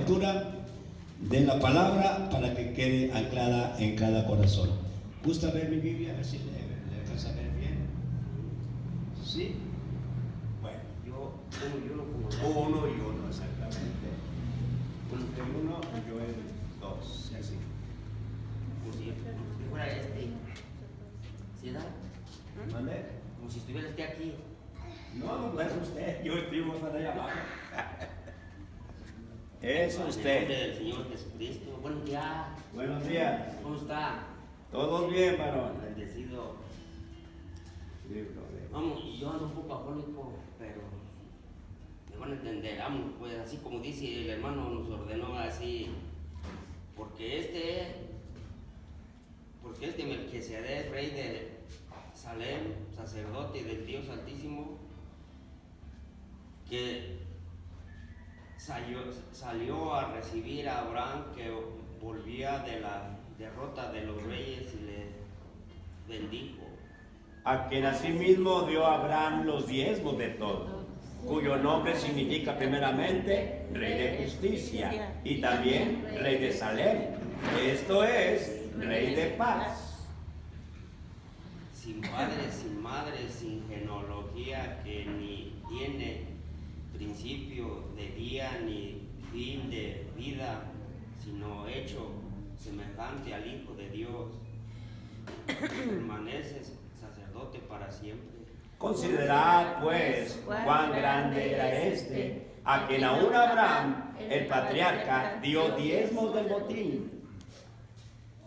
lectura de la palabra para que quede anclada en cada corazón. ¿Gusta ver mi Biblia? A ver si le alcanza a ver bien. ¿Sí? Bueno, uno y uno, exactamente. Uno y yo el dos, y así. Como si fuera ¿sí da? ¿Vale? Como si estuviera aquí. No, no es usted, yo estoy para allá abajo. Es usted. En el nombre del Señor Jesucristo. Buenos días. Buenos días. ¿Cómo está? Todos bien, varón. Bendecido. Sí, brother. Vamos, yo ando un poco afónico, pero me van a entender. Vamos, pues así como dice el hermano, nos ordenó así. Porque este Melquisedec, rey de Salem, sacerdote del Dios Altísimo, que salió a recibir a Abraham, que volvía de la derrota de los reyes, y le bendijo. A quien asimismo dio a Abraham los diezmos de todo, cuyo nombre significa primeramente Rey de Justicia y también Rey de Salem, esto es, Rey de Paz. Sin padre, sin madre, sin genealogía, que ni tiene principio de día ni fin de vida, sino hecho semejante al Hijo de Dios, permanece sacerdote para siempre. Considerad pues cuán grande era este, a quien aún Abraham, el patriarca, dio diezmos del botín.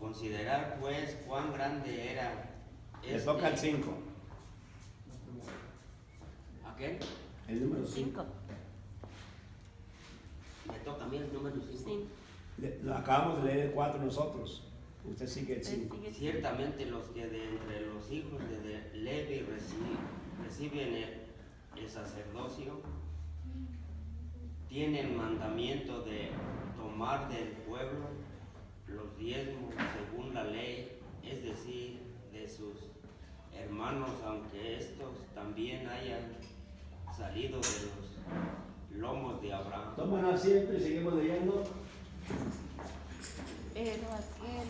Considerar pues cuán grande era Le toca el 5. ¿A qué? El número 5. Me toca a mí el número 5. Lo acabamos de leer el 4 nosotros. Usted sigue el 5. Ciertamente los que de entre los hijos de Levi reciben el sacerdocio tienen mandamiento de tomar del pueblo los diezmos según la ley, es decir, de sus hermanos, aunque estos también hayan salido de los lomos de Abraham. Toman asiento y seguimos leyendo. Pero aquel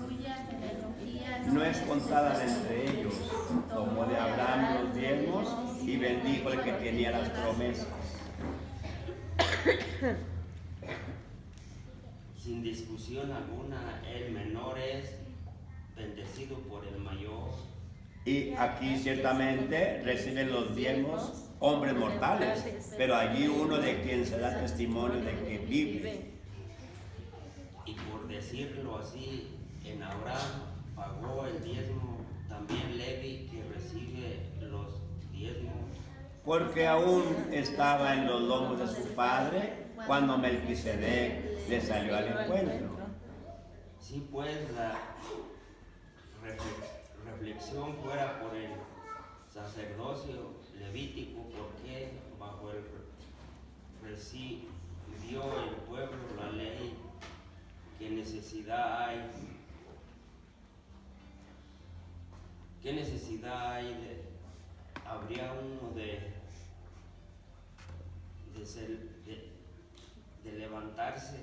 cuya genealogía No es contada de entre ellos, tomó de Abraham los diezmos y bendijo el que tenía las promesas. Sin discusión alguna, el menor es bendecido por el mayor. Y aquí ciertamente reciben los diezmos hombres mortales, pero allí uno de quien se da testimonio de que vive. Y por decirlo así, en Abraham pagó el diezmo también Levi, que recibe los diezmos. Porque aún estaba en los lomos de su padre cuando Melquisedec le salió al encuentro. Si pues la reflexión fuera por el sacerdocio levítico, porque bajo el recibió el pueblo la ley, ¿qué necesidad hay? ¿Qué necesidad hay habría uno de levantarse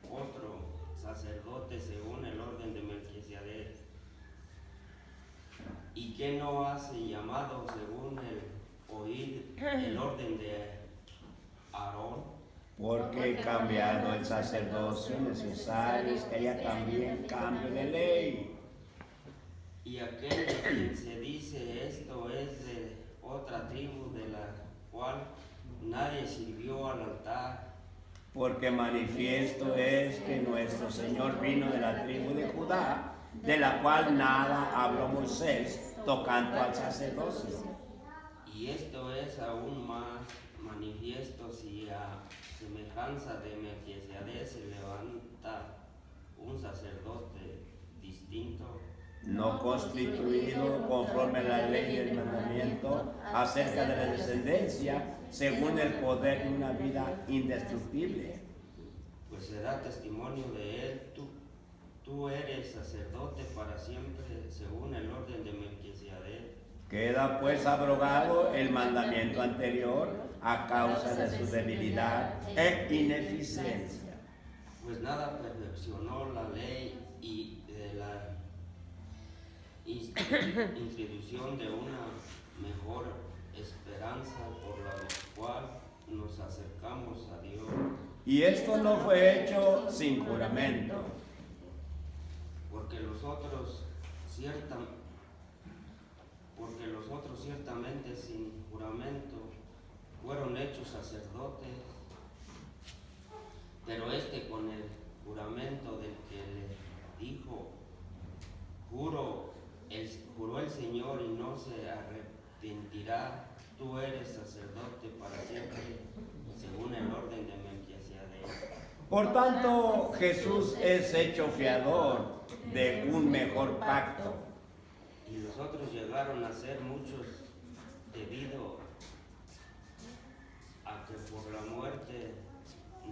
otro sacerdote según el orden de Melquisedec? ¿Y qué no hace llamado según el orden de Aarón? Porque cambiado el sacerdocio necesario es que haya también cambio de ley. Y aquel de quien se dice esto es de otra tribu, de la cual nadie sirvió al altar. Porque manifiesto es que nuestro Señor vino de la tribu de Judá, de la cual nada habló Moisés tocando al sacerdocio. Y esto es aún más manifiesto si a semejanza de Melquisedec se levanta un sacerdote distinto, no constituido conforme a la ley del mandamiento acerca de la descendencia, según el poder de una vida indestructible. pues se da testimonio de él, tú eres sacerdote para siempre, según el orden de Melquisedec. Queda pues abrogado el mandamiento anterior a causa de su debilidad e ineficiencia. Pues nada perfeccionó la ley y de la introducción de una mejor esperanza por la cual nos acercamos a Dios. Y esto no fue hecho sin juramento. Porque los otros ciertamente sin juramento fueron hechos sacerdotes, pero este con el juramento del que le dijo, juró el Señor y no se arrepentirá, tú eres sacerdote para siempre, según el orden de Melquisedec. Por tanto, Jesús es hecho fiador de un mejor pacto. Y los otros llegaron a ser muchos debido a que por la muerte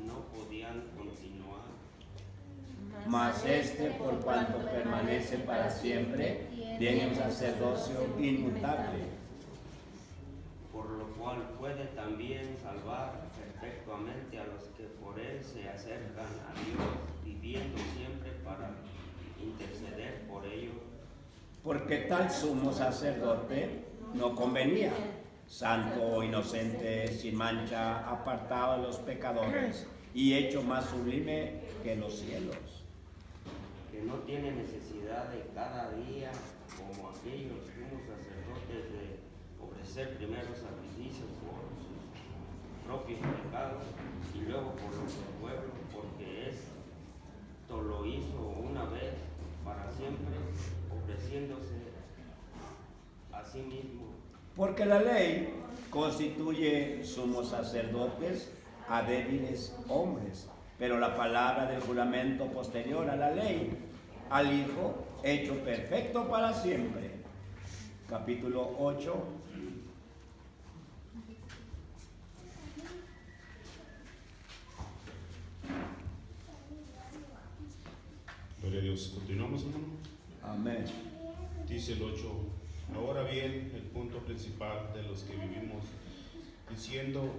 no podían continuar. Mas este, por cuanto permanece para siempre, tiene un sacerdocio inmutable. Por lo cual puede también salvar perpetuamente a los que por él se acercan a Dios, viviendo siempre para interceder por ellos. Porque tal sumo sacerdote no convenía, santo, inocente, sin mancha, apartado de los pecadores y hecho más sublime que los cielos. Que no tiene necesidad de cada día, como aquellos sumos sacerdotes, de ofrecer primero sacrificios por sus propios pecados y luego por los del pueblo, porque esto lo hizo una vez para siempre, ofreciéndose a sí mismo. Porque la ley constituye sumos sacerdotes a débiles hombres, pero la palabra del juramento posterior a la ley, al Hijo, hecho perfecto para siempre. Capítulo 8. Gloria a Dios. Continuamos, hermano. Amén. Dice el 8. Ahora bien, el punto principal de los que vivimos diciendo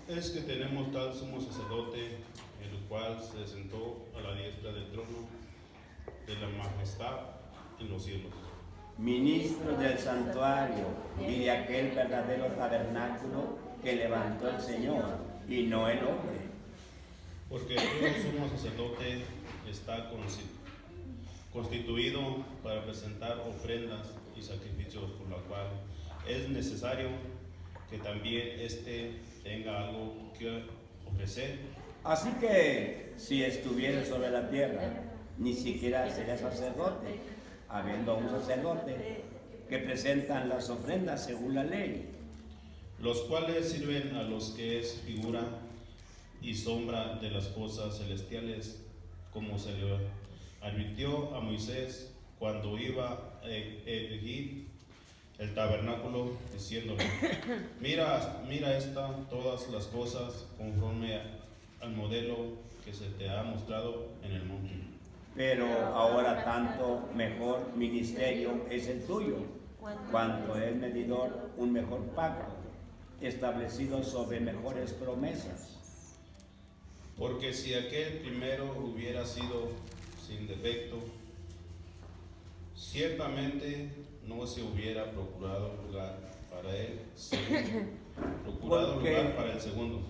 es que tenemos tal sumo sacerdote, el cual se sentó a la diestra del trono de la majestad en los cielos. Ministro del santuario y de aquel verdadero tabernáculo que levantó el Señor y no el hombre. Porque todo sumo sacerdote está constituido para presentar ofrendas y sacrificios, por lo cual es necesario que también éste tenga algo que ofrecer. Así que si estuviera sobre la tierra, ni siquiera sería sacerdote, habiendo un sacerdote que presentan las ofrendas según la ley, los cuales sirven a los que es figura y sombra de las cosas celestiales, como se le advirtió a Moisés cuando iba a erigir el tabernáculo, diciéndole: mira todas las cosas conforme al modelo que se te ha mostrado en el monte. pero ahora tanto mejor ministerio es el tuyo, cuanto es medidor un mejor pacto, establecido sobre mejores promesas. Porque si aquel primero hubiera sido sin defecto, ciertamente no se hubiera procurado lugar para el segundo.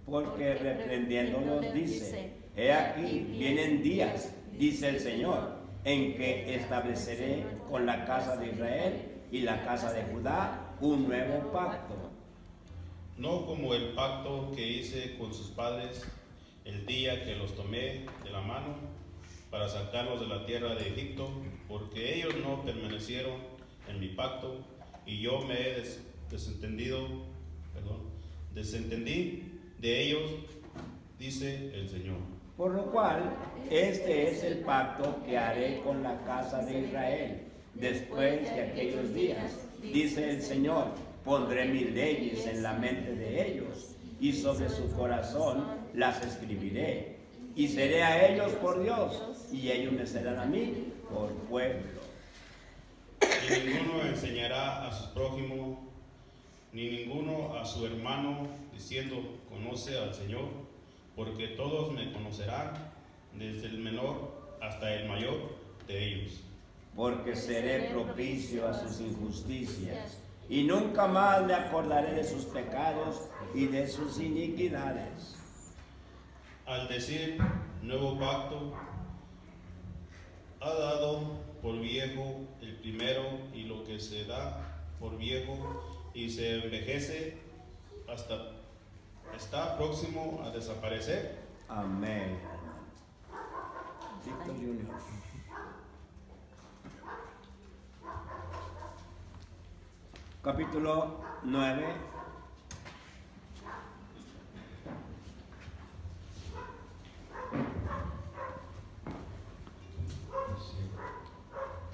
Porque reprendiéndolos dice: he aquí vienen días, dice el Señor, en que estableceré con la casa de Israel y la casa de Judá un nuevo pacto. No como el pacto que hice con sus padres el día que los tomé de la mano para sacarlos de la tierra de Egipto, porque ellos no permanecieron en mi pacto y yo me he desentendí de ellos, dice el Señor. Por lo cual, este es el pacto que haré con la casa de Israel después de aquellos días, dice el Señor. Pondré mis leyes en la mente de ellos y sobre su corazón las escribiré. Y seré a ellos por Dios y ellos me serán a mí por pueblo. Ni ninguno enseñará a su prójimo, ni ninguno a su hermano, diciendo, conoce al Señor, porque todos me conocerán, desde el menor hasta el mayor de ellos. Porque seré propicio a sus injusticias, y nunca más me acordaré de sus pecados y de sus iniquidades. Al decir nuevo pacto, ha dado por viejo el primero, y lo que se da por viejo y se envejece hasta está próximo a desaparecer. Amén. Víctor Junior. Capítulo 9.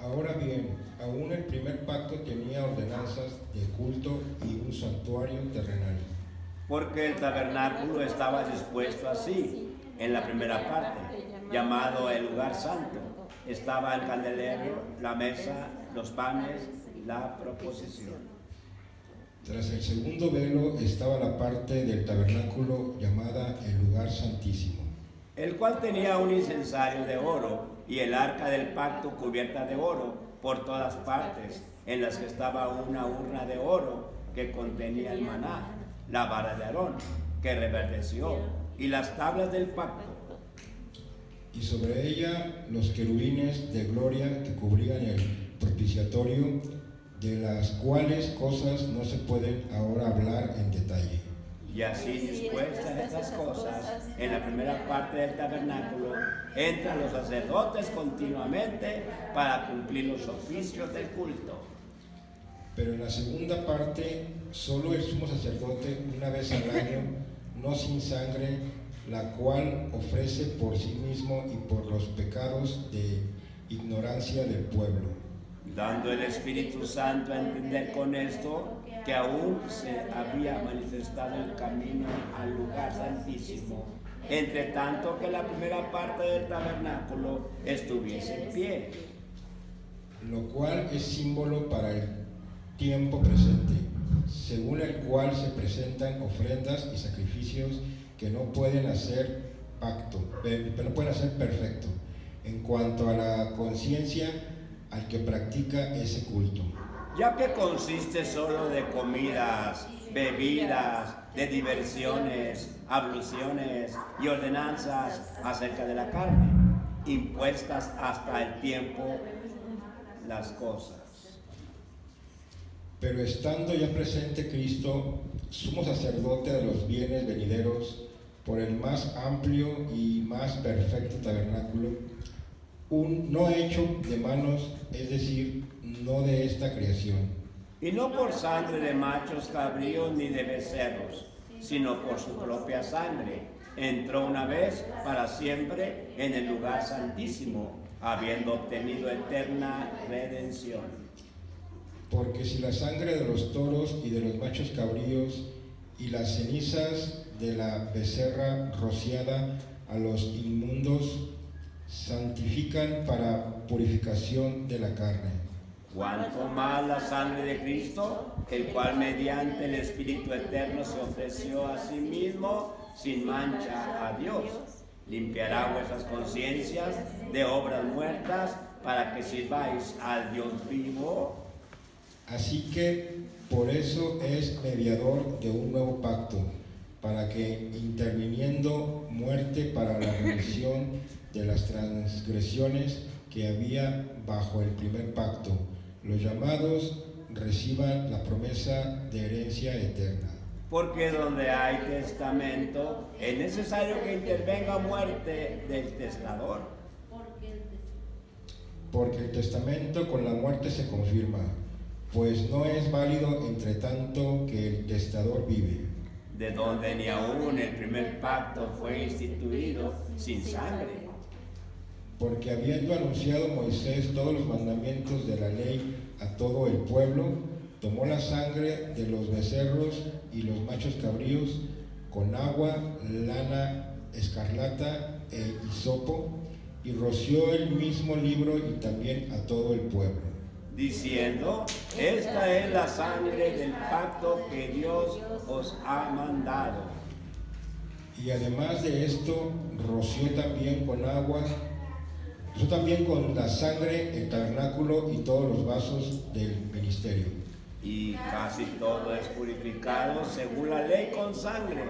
Ahora bien, aún el primer pacto tenía ordenanzas de culto y un santuario terrenal. Porque el tabernáculo estaba dispuesto así, en la primera parte, llamado el lugar santo. Estaba el candelero, la mesa, los panes, la proposición. Tras el segundo velo estaba la parte del tabernáculo llamada el lugar santísimo, El cual tenía un incensario de oro y el arca del pacto cubierta de oro por todas partes, en las que estaba una urna de oro que contenía el maná, la vara de Aarón, que reverdeció, y las tablas del pacto. y sobre ella los querubines de gloria que cubrían el propiciatorio, de las cuales cosas no se pueden ahora hablar en detalle. Y así dispuestas estas cosas, en la primera parte del tabernáculo, entran los sacerdotes continuamente para cumplir los oficios del culto. Pero en la segunda parte, solo el sumo sacerdote una vez al año, no sin sangre, la cual ofrece por sí mismo y por los pecados de ignorancia del pueblo. Dando el Espíritu Santo a entender con esto que aún se había manifestado el camino al lugar santísimo, entre tanto que la primera parte del tabernáculo estuviese en pie. Lo cual es símbolo para el tiempo presente, según el cual se presentan ofrendas y sacrificios que no pueden hacer perfecto en cuanto a la conciencia al que practica ese culto. Ya que consiste solo de comidas, bebidas, de diversiones, abluciones y ordenanzas acerca de la carne, impuestas hasta el tiempo las cosas. Pero estando ya presente Cristo, sumo sacerdote de los bienes venideros, por el más amplio y más perfecto tabernáculo, no hecho de manos, es decir, no de esta creación, Y no por sangre de machos cabríos ni de becerros, sino por su propia sangre. Entró una vez para siempre en el lugar santísimo, habiendo obtenido eterna redención. porque si la sangre de los toros y de los machos cabríos y las cenizas de la becerra rociada a los inmundos santifican para purificación de la carne, Cuanto más la sangre de Cristo, el cual mediante el Espíritu Eterno se ofreció a sí mismo sin mancha a Dios, limpiará vuestras conciencias de obras muertas para que sirváis al Dios vivo. Así que por eso es mediador de un nuevo pacto, para que interviniendo muerte para la remisión de las transgresiones que había bajo el primer pacto, los llamados reciban la promesa de herencia eterna. Porque donde hay testamento, es necesario que intervenga muerte del testador. Porque el testamento con la muerte se confirma, pues no es válido entre tanto que el testador vive. De donde ni aún el primer pacto fue instituido sin sangre. Porque habiendo anunciado Moisés todos los mandamientos de la ley a todo el pueblo, tomó la sangre de los becerros y los machos cabríos con agua, lana escarlata e hisopo, y roció el mismo libro y también a todo el pueblo. diciendo, esta es la sangre del pacto que Dios os ha mandado. Y además de esto, roció también con la sangre el tabernáculo y todos los vasos del ministerio. Y casi todo es purificado según la ley con sangre,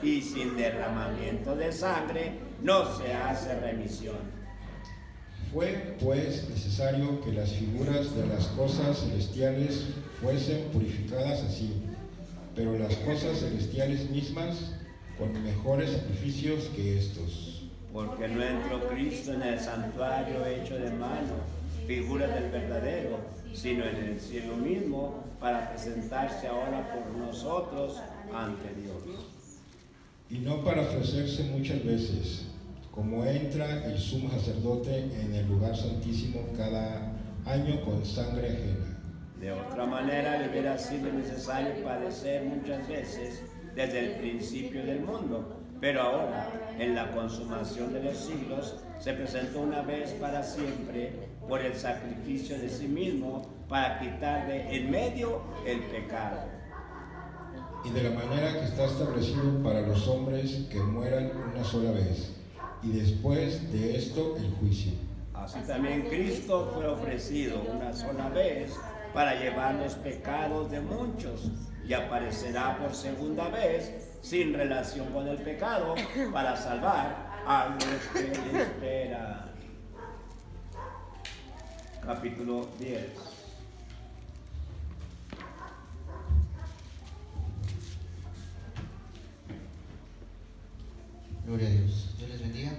y sin derramamiento de sangre no se hace remisión. Fue pues necesario que las figuras de las cosas celestiales fuesen purificadas así, pero las cosas celestiales mismas con mejores sacrificios que estos. Porque no entró Cristo en el santuario hecho de mano, figura del verdadero, sino en el cielo mismo, para presentarse ahora por nosotros ante Dios. Y no para ofrecerse muchas veces, como entra el sumo sacerdote en el lugar santísimo cada año con sangre ajena. De otra manera le hubiera sido necesario padecer muchas veces desde el principio del mundo, pero ahora, en la consumación de los siglos, se presentó una vez para siempre por el sacrificio de sí mismo para quitar de en medio el pecado. Y de la manera que está establecido para los hombres que mueran una sola vez, y después de esto el juicio. Así también Cristo fue ofrecido una sola vez para llevar los pecados de muchos, y aparecerá por segunda vez sin relación con el pecado para salvar a los que le esperan. Capítulo 10. Gloria a Dios. Dios les bendiga.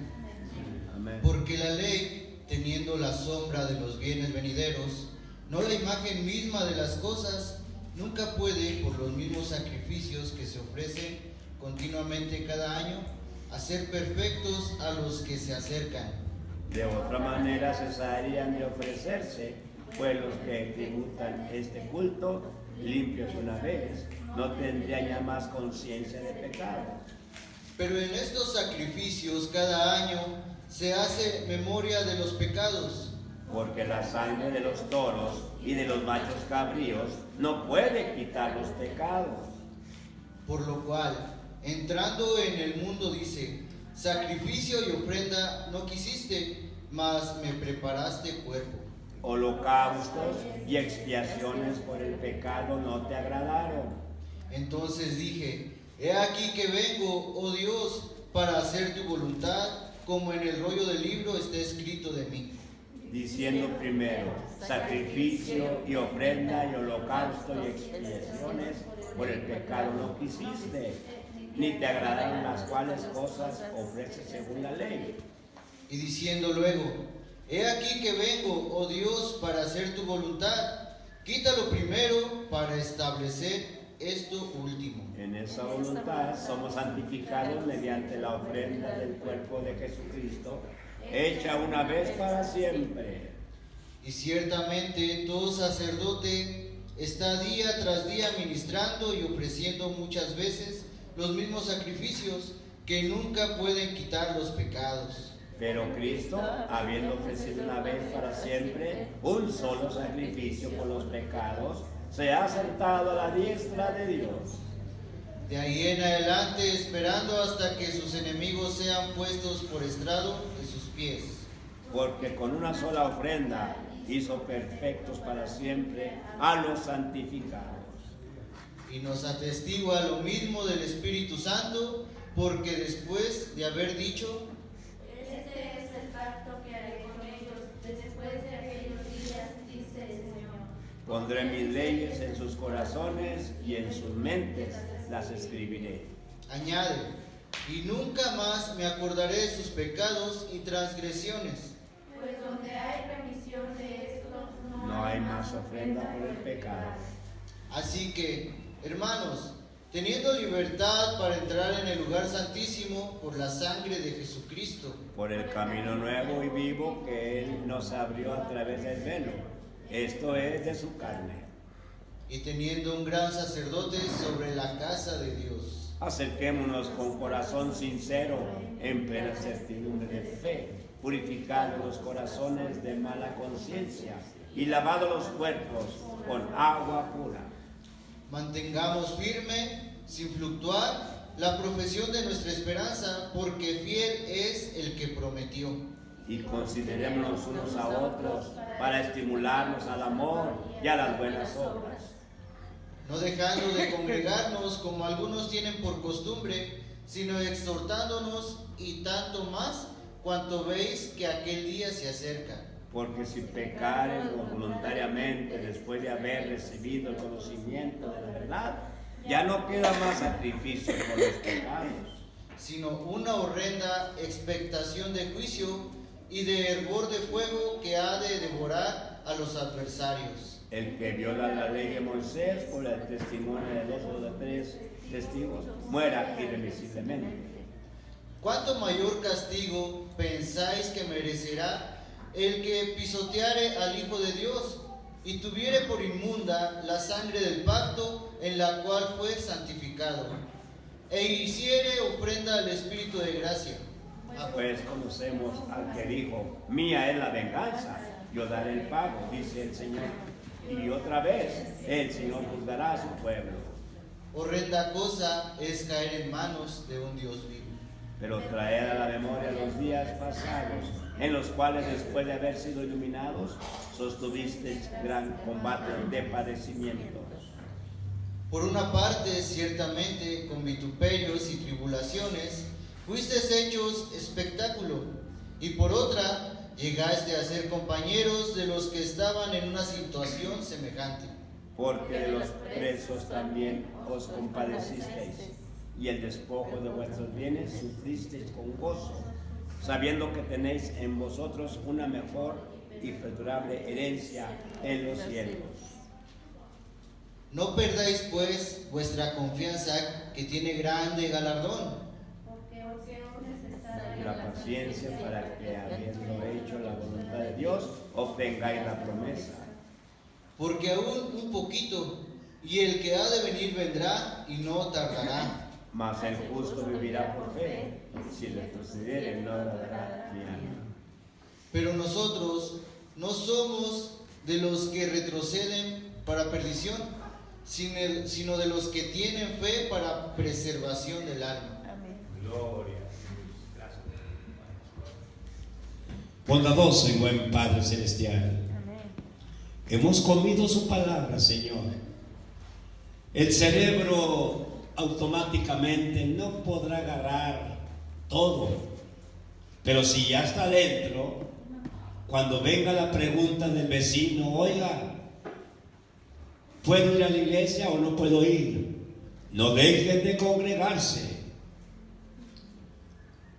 Amén. Porque la ley, teniendo la sombra de los bienes venideros, no la imagen misma de las cosas, nunca puede, por los mismos sacrificios que se ofrecen continuamente cada año, hacer perfectos a los que se acercan. De otra manera cesarían de ofrecerse, pues los que tributan este culto, limpios una vez, no tendrían ya más conciencia de pecado. Pero en estos sacrificios cada año se hace memoria de los pecados. Porque la sangre de los toros y de los machos cabríos no puede quitar los pecados. Por lo cual, entrando en el mundo dice, sacrificio y ofrenda no quisiste, mas me preparaste cuerpo. Holocaustos y expiaciones por el pecado no te agradaron. Entonces dije, he aquí que vengo, oh Dios, para hacer tu voluntad, como en el rollo del libro está escrito de mí. Diciendo primero, sacrificio y ofrenda y holocausto y expiaciones por el pecado no quisiste, ni te agradaron las cuales cosas ofreces según la ley. Y diciendo luego, he aquí que vengo, oh Dios, para hacer tu voluntad, quítalo primero para establecer esto último. En esa voluntad somos santificados mediante la ofrenda del cuerpo de Jesucristo, hecha una vez para siempre. Y ciertamente todo sacerdote está día tras día ministrando y ofreciendo muchas veces los mismos sacrificios que nunca pueden quitar los pecados. Pero Cristo, habiendo ofrecido una vez para siempre un solo sacrificio por los pecados, se ha sentado a la diestra de Dios. De ahí en adelante, esperando hasta que sus enemigos sean puestos por estrado de sus pies. Porque con una sola ofrenda hizo perfectos para siempre a los santificados. Y nos atestigua lo mismo del Espíritu Santo, porque después de haber dicho, Este es el pacto que haré con ellos después de aquellos días, dice el Señor. Pondré mis leyes en sus corazones y en sus mentes las escribiré. añade, y nunca más me acordaré de sus pecados y transgresiones. Pues donde hay remisión de estos, No hay más ofrenda por el pecado. Así que, hermanos, teniendo libertad para entrar en el lugar santísimo por la sangre de Jesucristo, Por el camino nuevo y vivo que Él nos abrió a través del velo, esto es de su carne. y teniendo un gran sacerdote sobre la casa de Dios, Acerquémonos con corazón sincero, en plena certidumbre de fe, purificando los corazones de mala conciencia y lavado los cuerpos con agua pura. Mantengamos firme, sin fluctuar, la profesión de nuestra esperanza, porque fiel es el que prometió. Y considerémonos unos a otros para estimularnos al amor y a las buenas obras. No dejando de congregarnos como algunos tienen por costumbre, sino exhortándonos, y tanto más cuanto veis que aquel día se acerca. Porque si pecares voluntariamente después de haber recibido el conocimiento de la verdad, ya no queda más sacrificio por los pecados, sino una horrenda expectación de juicio y de hervor de fuego que ha de devorar a los adversarios. El que viola la ley de Moisés por el testimonio de 2 o de 3 testigos, muera irremisiblemente. ¿Cuánto mayor castigo pensáis que merecerá el que pisoteare al Hijo de Dios y tuviere por inmunda la sangre del pacto en la cual fue santificado, e hiciere ofrenda al Espíritu de gracia? Pues conocemos al que dijo: mía es la venganza, yo daré el pago, dice el Señor. Y otra vez el Señor juzgará a su pueblo. Horrenda cosa es caer en manos de un Dios vivo. Pero traer a la memoria los días pasados, en los cuales después de haber sido iluminados, sostuvisteis gran combate de padecimientos. Por una parte, ciertamente, con vituperios y tribulaciones, fuisteis hechos espectáculo, y por otra, llegaste a ser compañeros de los que estaban en una situación semejante. Porque de los presos también os compadecisteis, y el despojo de vuestros bienes sufristeis con gozo, sabiendo que tenéis en vosotros una mejor y perdurable herencia en los cielos. No perdáis, pues, vuestra confianza, que tiene grande galardón. Porque os es necesario La paciencia para que, habiendo hecho la voluntad de Dios, obtengáis la promesa. Porque aún un poquito, y el que ha de venir vendrá y no tardará. Mas el justo vivirá por fe, si retrocediere no agradará mi alma. Pero nosotros no somos de los que retroceden para perdición, sino de los que tienen fe para preservación del alma. Gloria. Gracias. Bondadoso y buen Padre Celestial, hemos comido su palabra, Señor. El cerebro automáticamente no podrá agarrar todo, pero si ya está dentro, cuando venga la pregunta del vecino: oiga, ¿puedo ir a la iglesia o no puedo ir?, no dejen de congregarse,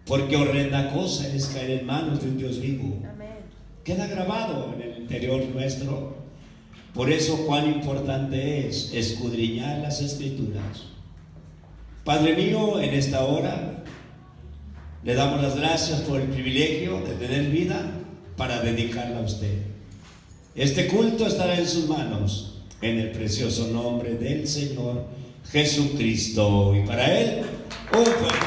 porque horrenda cosa es caer en manos de un Dios vivo. Queda grabado en el interior nuestro. Por eso cuán importante es escudriñar las Escrituras. Padre mío, en esta hora le damos las gracias por el privilegio de tener vida para dedicarla a usted. Este culto estará en sus manos, en el precioso nombre del Señor Jesucristo. Y para Él, un fuerte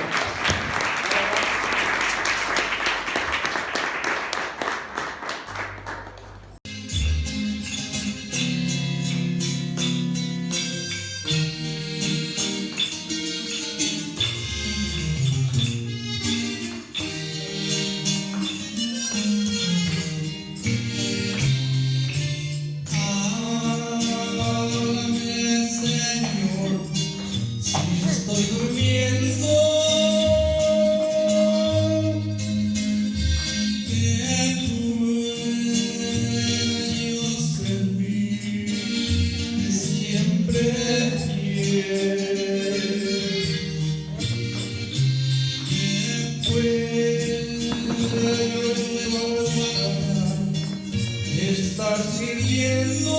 estar sirviendo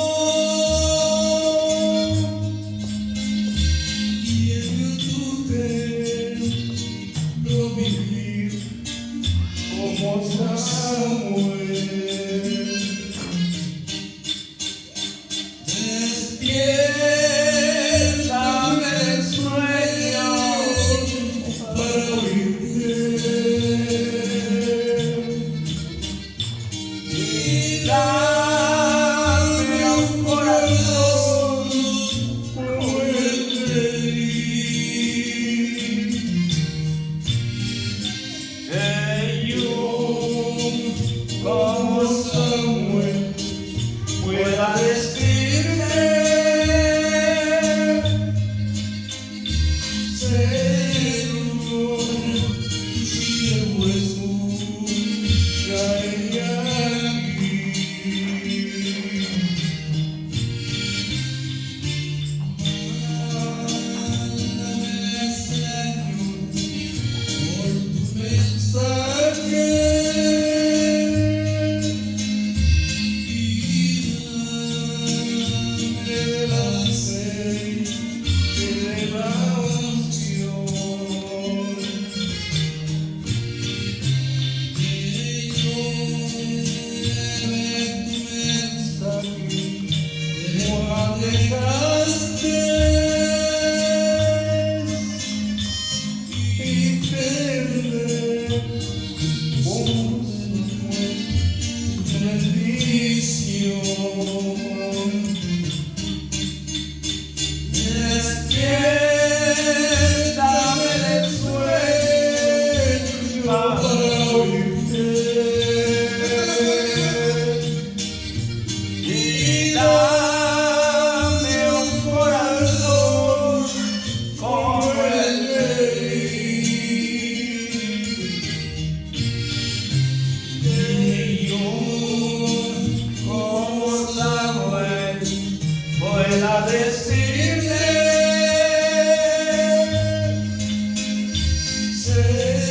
y en tu templo vivir como Samuel. Despiértame del sueño para oírte y dar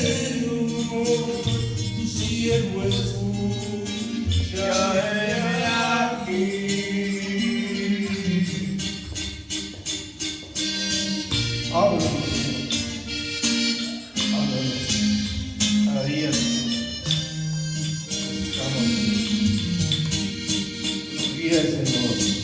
Señor, tu siervo escúchame aquí. Háblanos, háblanos, cada día necesitamos tu guía, Señor.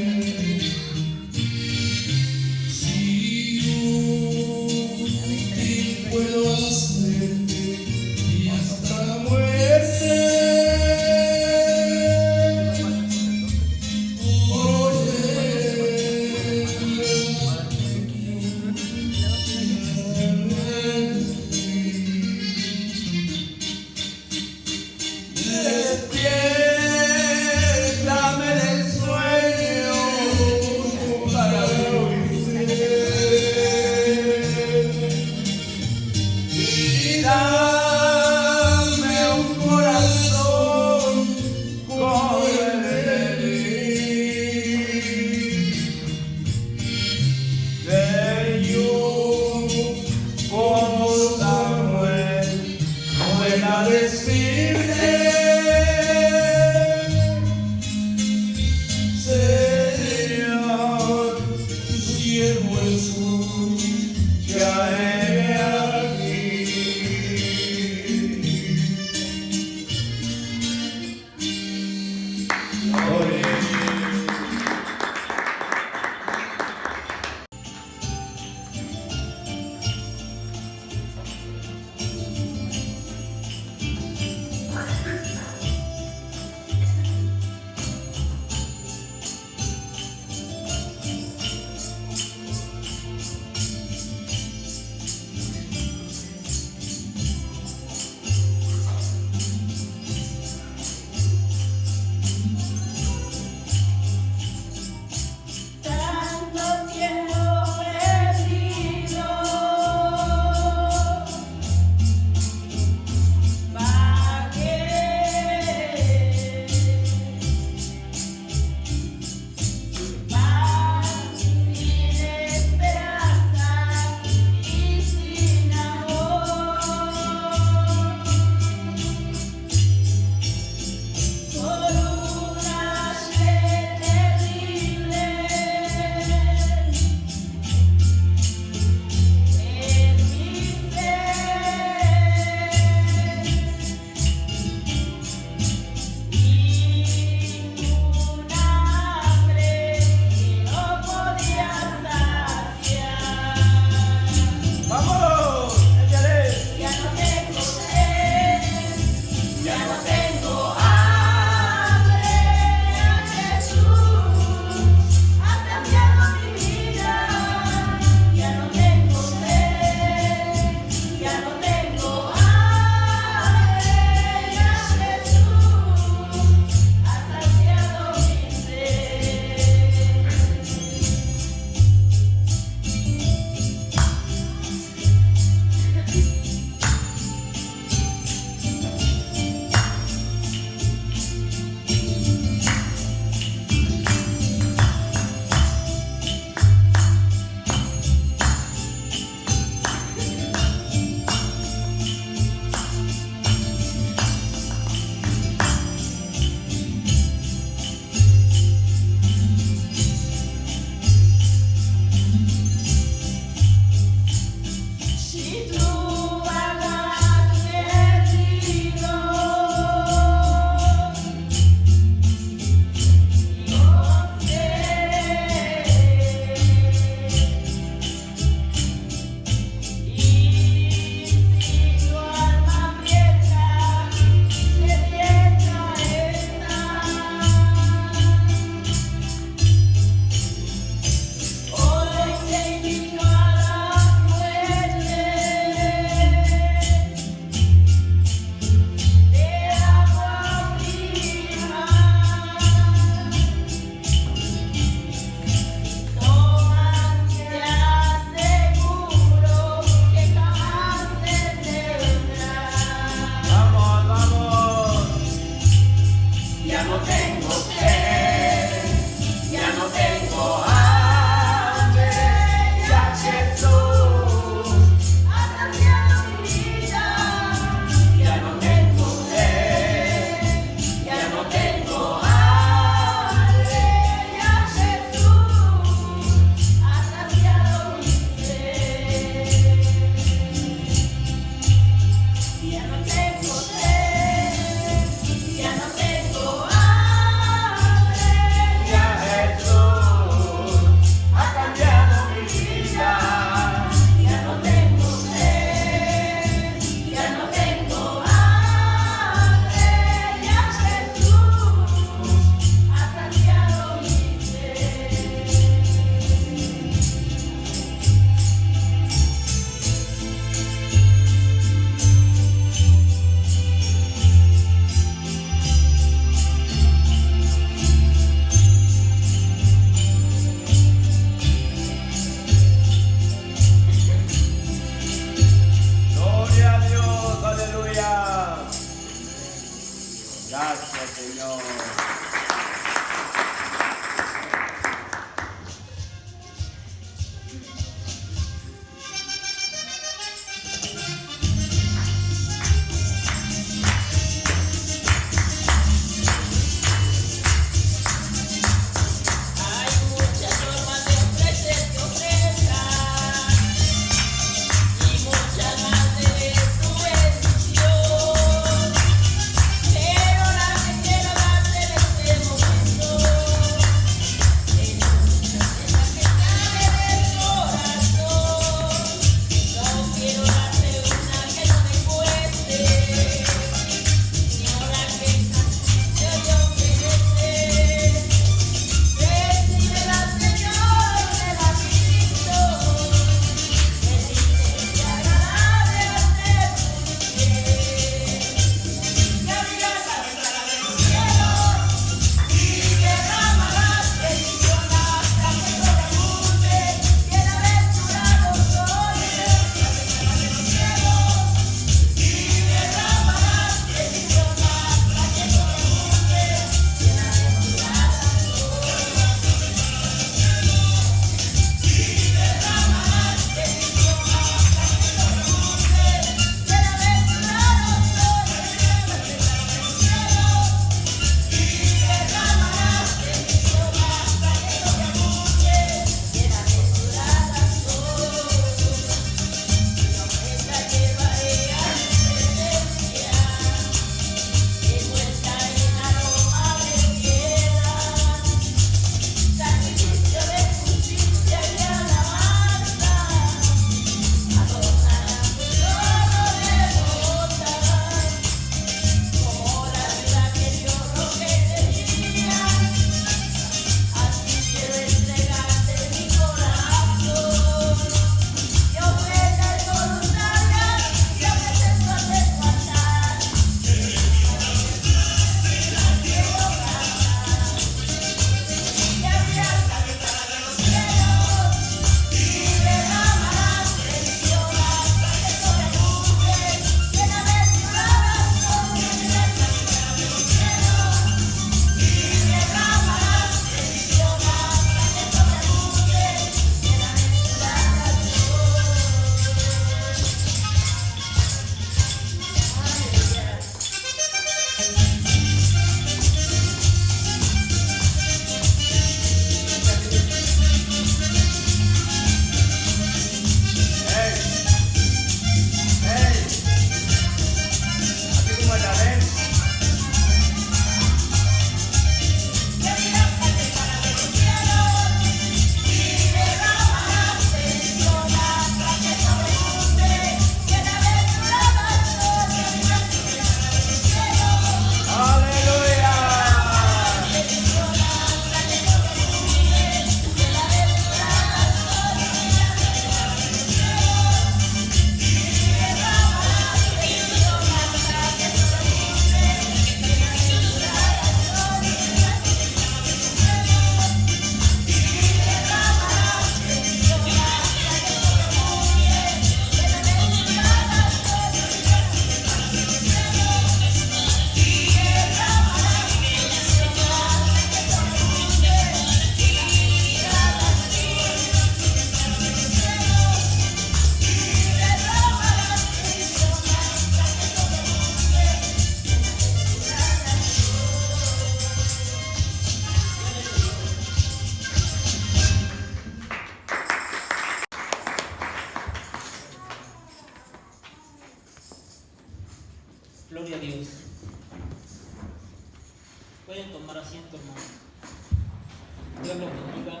Dios los bendiga.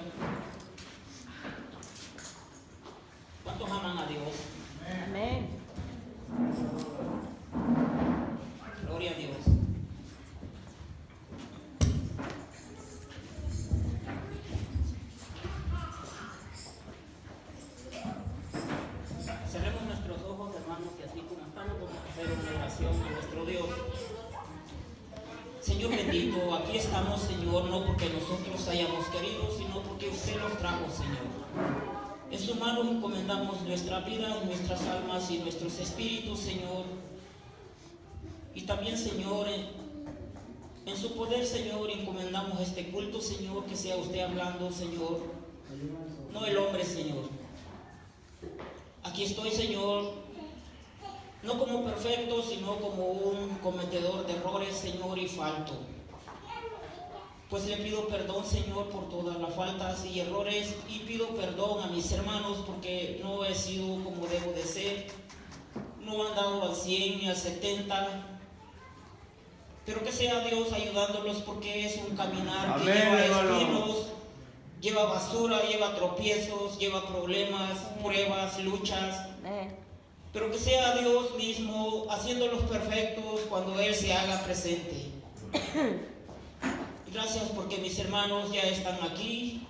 ¿Cuántos aman a Dios? Amén. Gloria a Dios. Cerremos nuestros ojos, hermanos, y así como estamos, vamos a hacer una oración a nuestro Dios. Señor bendito, aquí estamos, Señor, no porque nosotros hayamos querido, sino porque usted los trajo, Señor. En sus manos encomendamos nuestra vida, nuestras almas y nuestros espíritus, Señor. Y también, Señor, en su poder, Señor, encomendamos este culto, Señor, que sea usted hablando, Señor, no el hombre, Señor. Aquí estoy, Señor, no como perfecto, sino como un cometedor de errores, Señor, y falto. Pues le pido perdón, Señor, por todas las faltas y errores, y pido perdón a mis hermanos porque no he sido como debo de ser. No han dado al 100 ni al 70. Pero que sea Dios ayudándolos porque es un caminar que lleva espinos, lleva basura, lleva tropiezos, lleva problemas, pruebas, luchas. Pero que sea Dios mismo haciéndolos perfectos cuando Él se haga presente. Gracias porque mis hermanos ya están aquí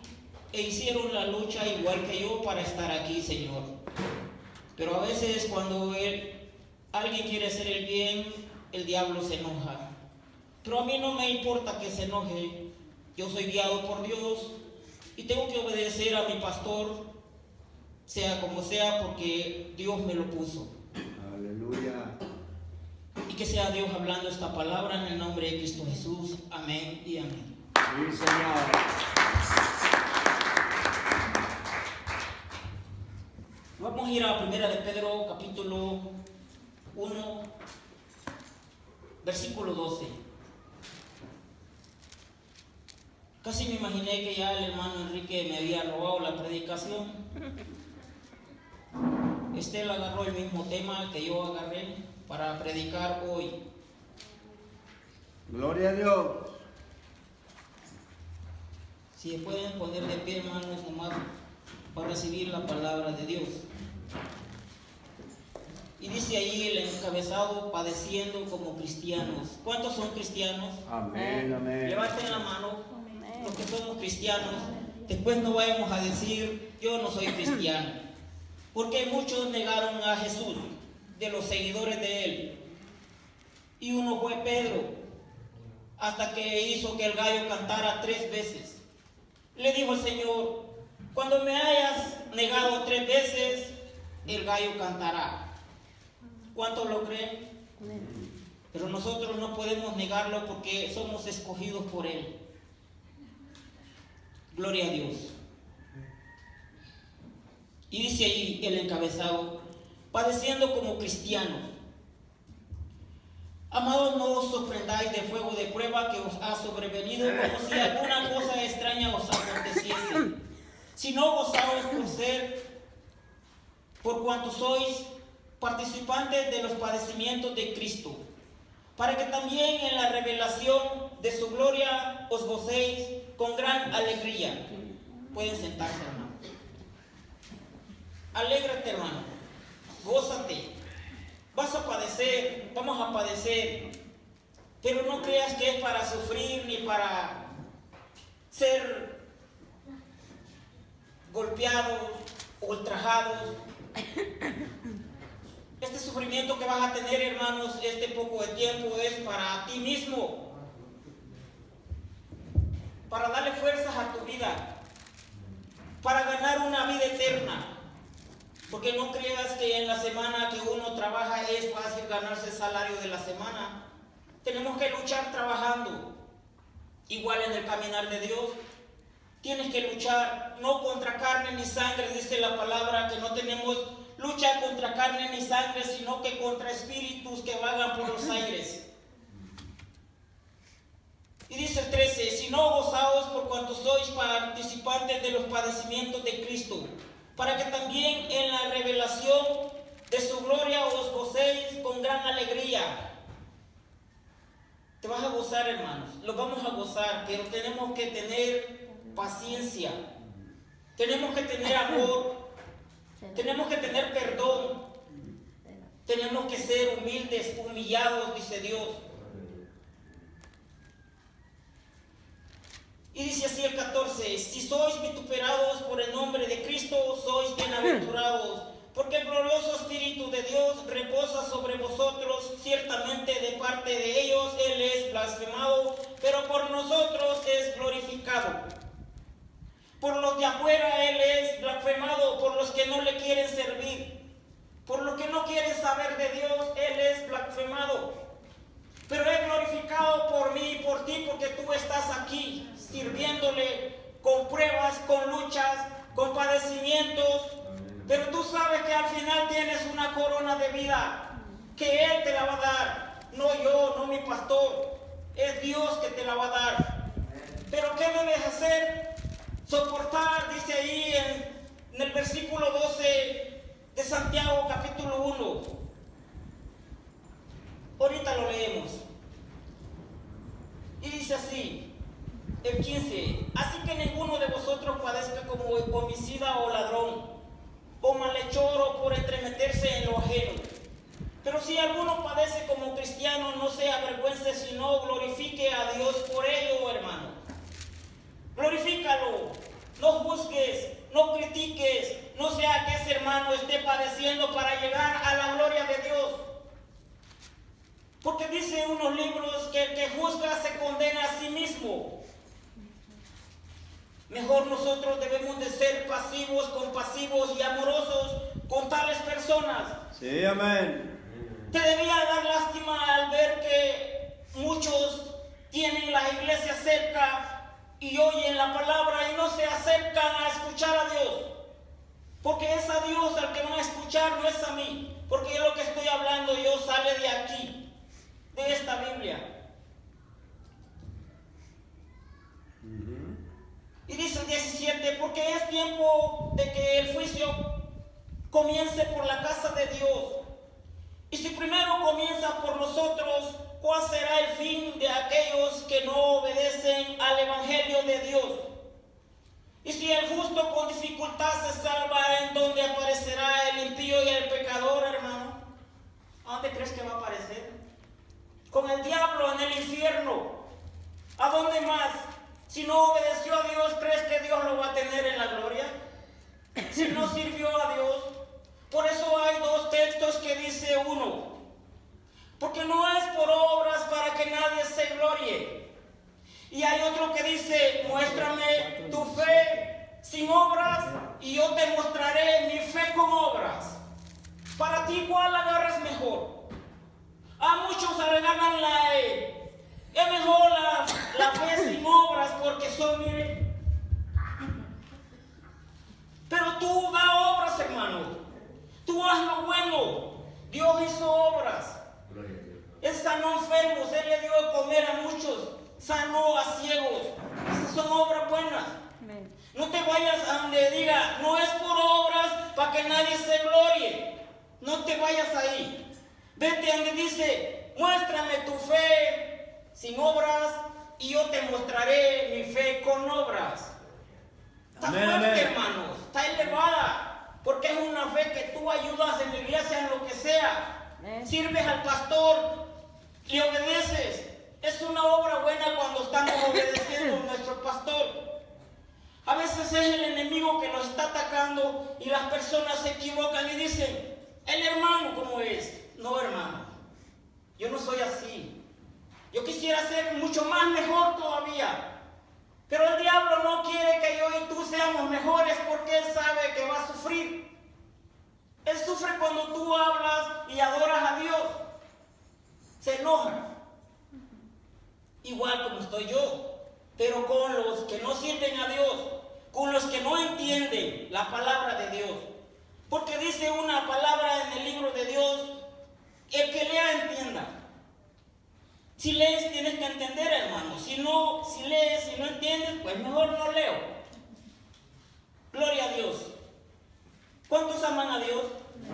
e hicieron la lucha igual que yo para estar aquí, Señor. Pero a veces cuando alguien quiere hacer el bien, el diablo se enoja. Pero a mí no me importa que se enoje. Yo soy guiado por Dios y tengo que obedecer a mi pastor, sea como sea, porque Dios me lo puso. Aleluya. Y que sea Dios hablando esta palabra en el nombre de Cristo Jesús. Amén y amén. Sí, Señor. Vamos a ir a 1 de Pedro, capítulo 1, versículo 12. Casi me imaginé que ya el hermano Enrique me había robado la predicación. Él agarró el mismo tema que yo agarré para predicar hoy. Gloria a Dios. Si pueden poner de pie, hermanos, nomás para recibir la palabra de Dios. Y dice ahí el encabezado, padeciendo como cristianos. ¿Cuántos son cristianos? Amén, amén. Levanten la mano los que somos cristianos. Después no vayamos a decir, yo no soy cristiano. Porque muchos negaron a Jesús, de los seguidores de Él. Y uno fue Pedro, hasta que hizo que el gallo cantara 3 veces. Le dijo el Señor, cuando me hayas negado 3 veces, el gallo cantará. ¿Cuántos lo creen? Pero nosotros no podemos negarlo porque somos escogidos por Él. Gloria a Dios. Y dice ahí el encabezado, padeciendo como cristianos. Amados, no os sorprendáis de fuego de prueba que os ha sobrevenido como si alguna cosa extraña os aconteciese, sino gozaos por cuanto sois participantes de los padecimientos de Cristo, para que también en la revelación de su gloria os gocéis con gran alegría. Pueden sentarse, hermano. Alégrate, hermano. Gózate. Vas a padecer, vamos a padecer, pero no creas que es para sufrir ni para ser golpeados, ultrajados. Este sufrimiento que vas a tener, hermanos, este poco de tiempo es para ti mismo, para darle fuerzas a tu vida, para ganar una vida eterna. Porque no creas que en la semana que uno trabaja es fácil ganarse el salario de la semana. Tenemos que luchar trabajando. Igual en el caminar de Dios. Tienes que luchar no contra carne ni sangre, dice la palabra, que no tenemos lucha contra carne ni sangre, sino que contra espíritus que vagan por los aires. Y dice el 13, si no gozaos por cuanto sois participantes de los padecimientos de Cristo, para que también en la revelación de su gloria os gocéis con gran alegría. Te vas a gozar, hermanos, lo vamos a gozar, pero tenemos que tener paciencia, tenemos que tener amor, tenemos que tener perdón, tenemos que ser humildes, humillados, dice Dios. Y dice así el 14, si sois vituperados por el nombre de Cristo, sois bienaventurados, porque el glorioso Espíritu de Dios reposa sobre vosotros. Ciertamente de parte de ellos Él es blasfemado, pero por nosotros es glorificado. Por los de afuera Él es blasfemado, por los que no le quieren servir. Por los que no quieren saber de Dios, Él es blasfemado. Pero es glorificado por mí y por ti, porque tú estás aquí sirviéndole con pruebas, con luchas, con padecimientos. Pero tú sabes que al final tienes una corona de vida, que Él te la va a dar. No yo, no mi pastor. Es Dios que te la va a dar. Pero ¿qué debes hacer? Soportar, dice ahí en el versículo 12 de Santiago capítulo 1. Ahorita lo leemos. Y dice así, el 15. Así que ninguno de vosotros padezca como homicida o ladrón, o malhechor, o por entremeterse en lo ajeno. Pero si alguno padece como cristiano, no se avergüence, sino glorifique a Dios por ello, hermano. Glorifícalo, no juzgues, no critiques, no sea que ese hermano esté padeciendo para llegar a la gloria de Dios. Porque dice unos libros que el que juzga se condena a sí mismo. Mejor nosotros debemos de ser pasivos, compasivos y amorosos con tales personas. Sí, amén. Te debía dar lástima al ver que muchos tienen la iglesia cerca y oyen la palabra y no se acercan a escuchar a Dios. Porque es a Dios al que van a escuchar, no es a mí. Porque lo que estoy hablando yo sale de aquí, de esta Biblia. Y dice el 17, porque es tiempo de que el juicio comience por la casa de Dios. Y si primero comienza por nosotros, ¿cuál será el fin de aquellos que no obedecen al Evangelio de Dios? Y si el justo con dificultad se salva, ¿en dónde aparecerá el impío y el pecador, hermano? ¿A dónde crees que va a aparecer? Con el diablo en el infierno. ¿A dónde más? Si no obedeció a Dios, ¿crees que Dios lo va a tener en la gloria? Si no sirvió a Dios. Por eso hay dos textos que dice uno, porque no es por obras para que nadie se glorie. Y hay otro que dice, muéstrame tu fe sin obras y yo te mostraré mi fe con obras. Para ti, ¿cuál agarras mejor? A muchos agarran es mejor la fe sin obras porque son... Pero tú da obras, hermano. Tú haz lo bueno. Dios hizo obras. Él sanó enfermos, Él le dio de comer a muchos, sanó a ciegos. Esas son obras buenas. No te vayas a donde diga, no es por obras para que nadie se glorie. No te vayas ahí. Vete donde dice, muéstrame tu fe sin obras y yo te mostraré mi fe con obras. Está fuerte, hermanos, está elevada. Porque es una fe que tú ayudas en la iglesia, en lo que sea. Sirves al pastor y obedeces. Es una obra buena cuando estamos obedeciendo a nuestro pastor. A veces es el enemigo que nos está atacando y las personas se equivocan y dicen, el hermano, ¿cómo es? No, hermano, yo no soy así. Yo quisiera ser mucho más mejor todavía. Pero el diablo no quiere que yo y tú seamos mejores porque él sabe que va a sufrir. Él sufre cuando tú hablas y adoras a Dios. Se enoja. Igual como estoy yo. Pero con los que no sirven a Dios, con los que no entienden la palabra de Dios. Porque dice una palabra en el libro de Dios, el que lea entienda. Si lees tienes que entender, hermano. Si lees y no entiendes, pues mejor no leo. Gloria a Dios. ¿Cuántos aman a Dios?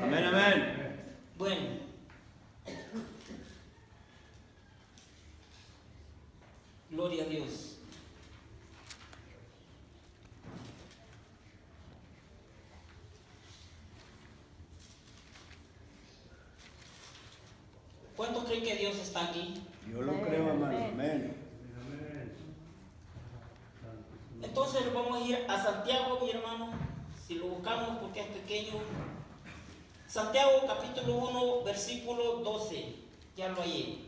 Amén, amén. Bueno. Gloria a Dios. creen que Dios está aquí? Yo lo creo, hermano. Amén. Entonces vamos a ir a Santiago, mi hermano, si lo buscamos porque es pequeño. Santiago capítulo 1, versículo 12. Ya lo hallé.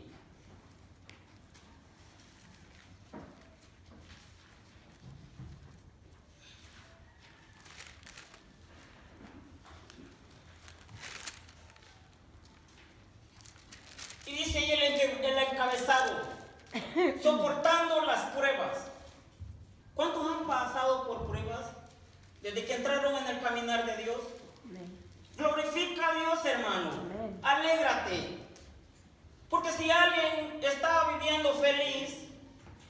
Y dice ahí el encabezado, soportando las pruebas. ¿Cuántos han pasado por pruebas desde que entraron en el caminar de Dios? Glorifica a Dios, hermano. Alégrate. Porque si alguien está viviendo feliz,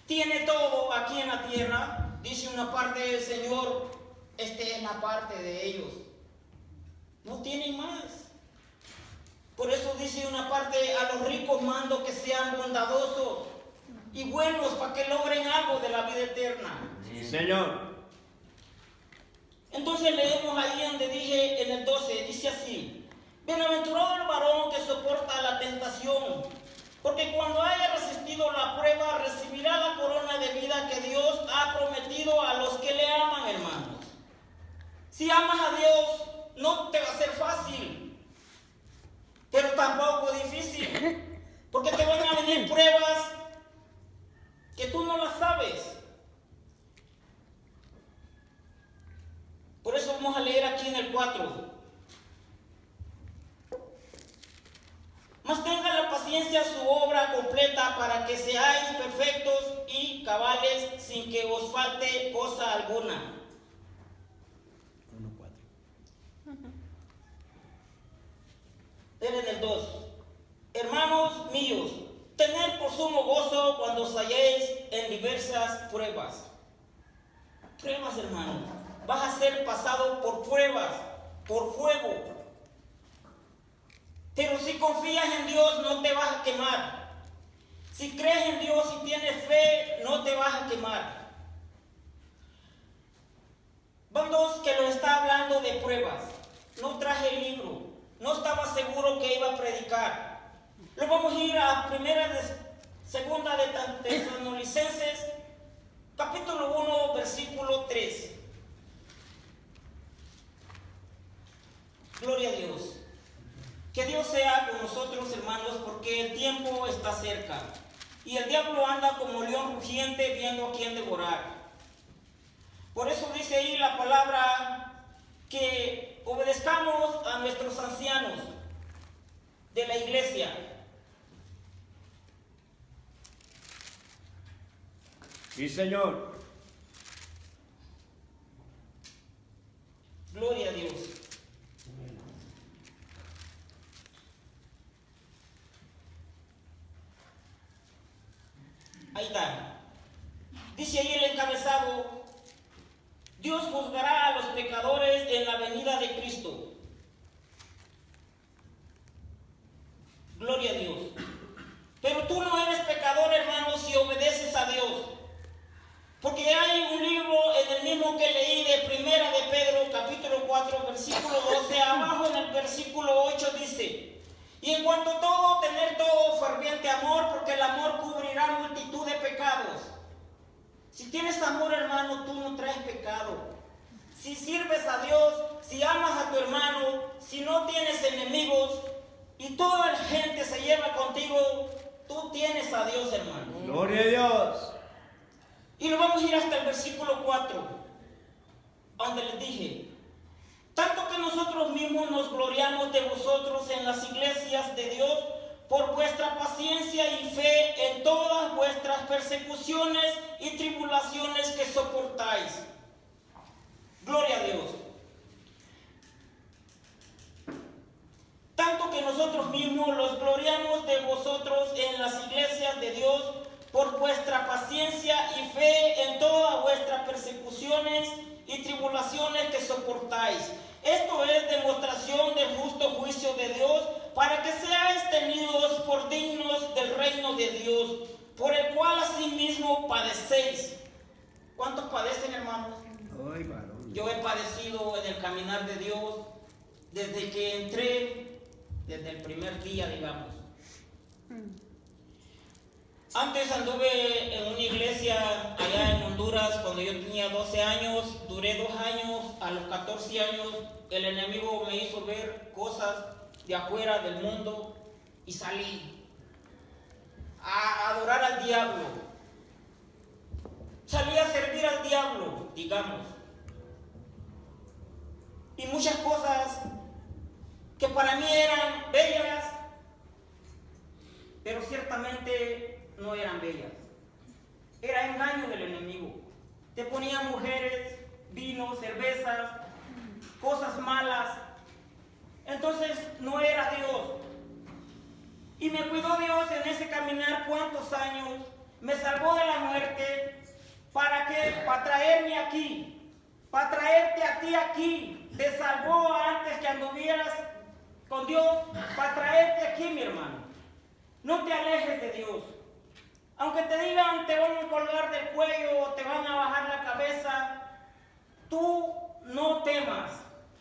tiene todo aquí en la tierra, dice una parte del Señor, esta es la parte de ellos. No tienen más. Por eso dice una parte, a los ricos mando que sean bondadosos y buenos para que logren algo de la vida eterna. Sí, Señor. Entonces leemos ahí donde dije en el 12, dice así: bienaventurado el varón que soporta la tentación, porque cuando haya resistido la prueba recibirá la corona de vida que Dios ha prometido a los que le aman, hermanos. Si amas a Dios, no te va a ser fácil, pero tampoco difícil, porque te van a venir pruebas que tú no las sabes. Por eso vamos a leer aquí en el 4. Mas tenga la paciencia su obra completa para que seáis perfectos y cabales sin que os falte cosa alguna. 1:4. En el 2. Hermanos míos, tened por sumo gozo cuando os halléis en diversas pruebas. Pruebas, hermanos. Vas a ser pasado por pruebas, por fuego. Pero si confías en Dios, no te vas a quemar. Si crees en Dios y tienes fe, no te vas a quemar. Van dos que nos está hablando de pruebas. No traje el libro. No estaba seguro que iba a predicar. Luego vamos a ir a segunda de Tesalonicenses, capítulo 1, versículo 3. Gloria a Dios. Que Dios sea con nosotros, hermanos, porque el tiempo está cerca. Y el diablo anda como león rugiente viendo a quién devorar. Por eso dice ahí la palabra que obedezcamos a nuestros ancianos de la iglesia. Sí, Señor. Gloria a Dios. Ahí está. Dice ahí el encabezado: Dios juzgará a los pecadores en la venida de Cristo. Gloria a Dios. Pero tú no eres pecador, hermano, si obedeces a Dios. Porque hay un libro en el mismo que leí de Primera de Pedro, capítulo 4, versículo 12, abajo en el versículo 8 dice: y en cuanto a todo, tener todo ferviente amor, porque el amor cubrirá multitud de pecados. Si tienes amor, hermano, tú no traes pecado. Si sirves a Dios, si amas a tu hermano, si no tienes enemigos y toda la gente se lleva contigo, tú tienes a Dios, hermano. Gloria a Dios. Y nos vamos a ir hasta el versículo 4, donde les dije: tanto que nosotros mismos nos gloriamos de vosotros en las iglesias de Dios por vuestra paciencia y fe en todas vuestras persecuciones y tribulaciones que soportáis. Gloria a Dios. Tanto que nosotros mismos los gloriamos de vosotros en las iglesias de Dios por vuestra paciencia y fe en todas vuestras persecuciones y tribulaciones que soportáis. Esto es demostración del justo juicio de Dios, para que seáis tenidos por dignos del reino de Dios, por el cual asimismo padecéis. ¿Cuántos padecen, hermanos? Ay, varón. Yo he padecido en el caminar de Dios desde que entré, desde el primer día, digamos. Antes anduve en una iglesia allá en Honduras cuando yo tenía 12 años, duré 2 años, a los 14 años el enemigo me hizo ver cosas de afuera del mundo y salí a adorar al diablo. Salí a servir al diablo, digamos. Y muchas cosas que para mí eran bellas, pero ciertamente no eran bellas. Era engaño del enemigo. Te ponía mujeres, vino, cervezas, cosas malas. Entonces no era Dios. Y me cuidó Dios en ese caminar cuántos años. Me salvó de la muerte. ¿Para qué? Para traerme aquí. Para traerte a ti aquí. Te salvó antes que anduvieras con Dios. Para traerte aquí, mi hermano. No te alejes de Dios. Aunque te digan te van a colgar del cuello o te van a bajar la cabeza, tú no temas,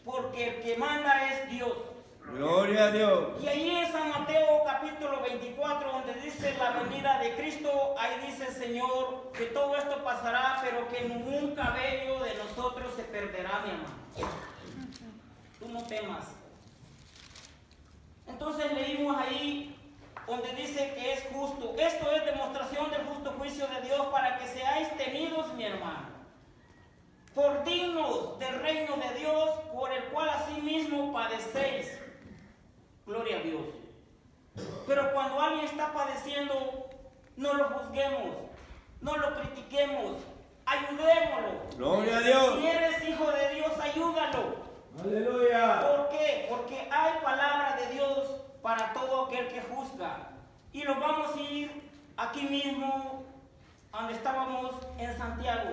porque el que manda es Dios. Gloria a Dios. Y ahí en San Mateo capítulo 24, donde dice la venida de Cristo, ahí dice el Señor que todo esto pasará, pero que ningún cabello de nosotros se perderá, mi hermano. Tú no temas. Entonces leímos ahí donde dice que es justo. Esto es demostración del justo juicio de Dios para que seáis tenidos, mi hermano, por dignos del reino de Dios, por el cual asimismo padecéis. Gloria a Dios. Pero cuando alguien está padeciendo, no lo juzguemos, no lo critiquemos, ayudémoslo. Gloria a Dios. Si eres hijo de Dios, ayúdalo. Aleluya. ¿Por qué? Porque hay palabra de Dios para todo aquel que juzga. Y nos vamos a ir aquí mismo, donde estábamos en Santiago.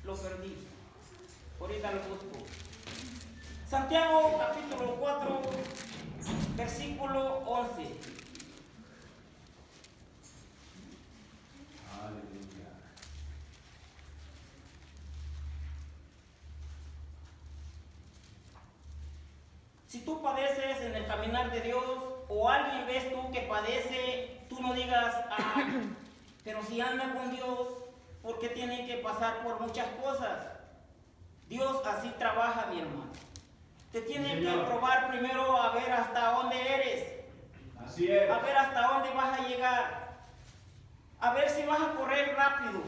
Lo perdí. Ahorita lo busco. Santiago capítulo 4, versículo 11. Aleluya. Si tú padeces en el caminar de Dios, o alguien ves tú que padece, tú no digas, pero si anda con Dios, ¿por qué tiene que pasar por muchas cosas? Dios así trabaja, mi hermano. Te tiene que probar primero a ver hasta dónde eres. Así es. A ver hasta dónde vas a llegar. A ver si vas a correr rápido.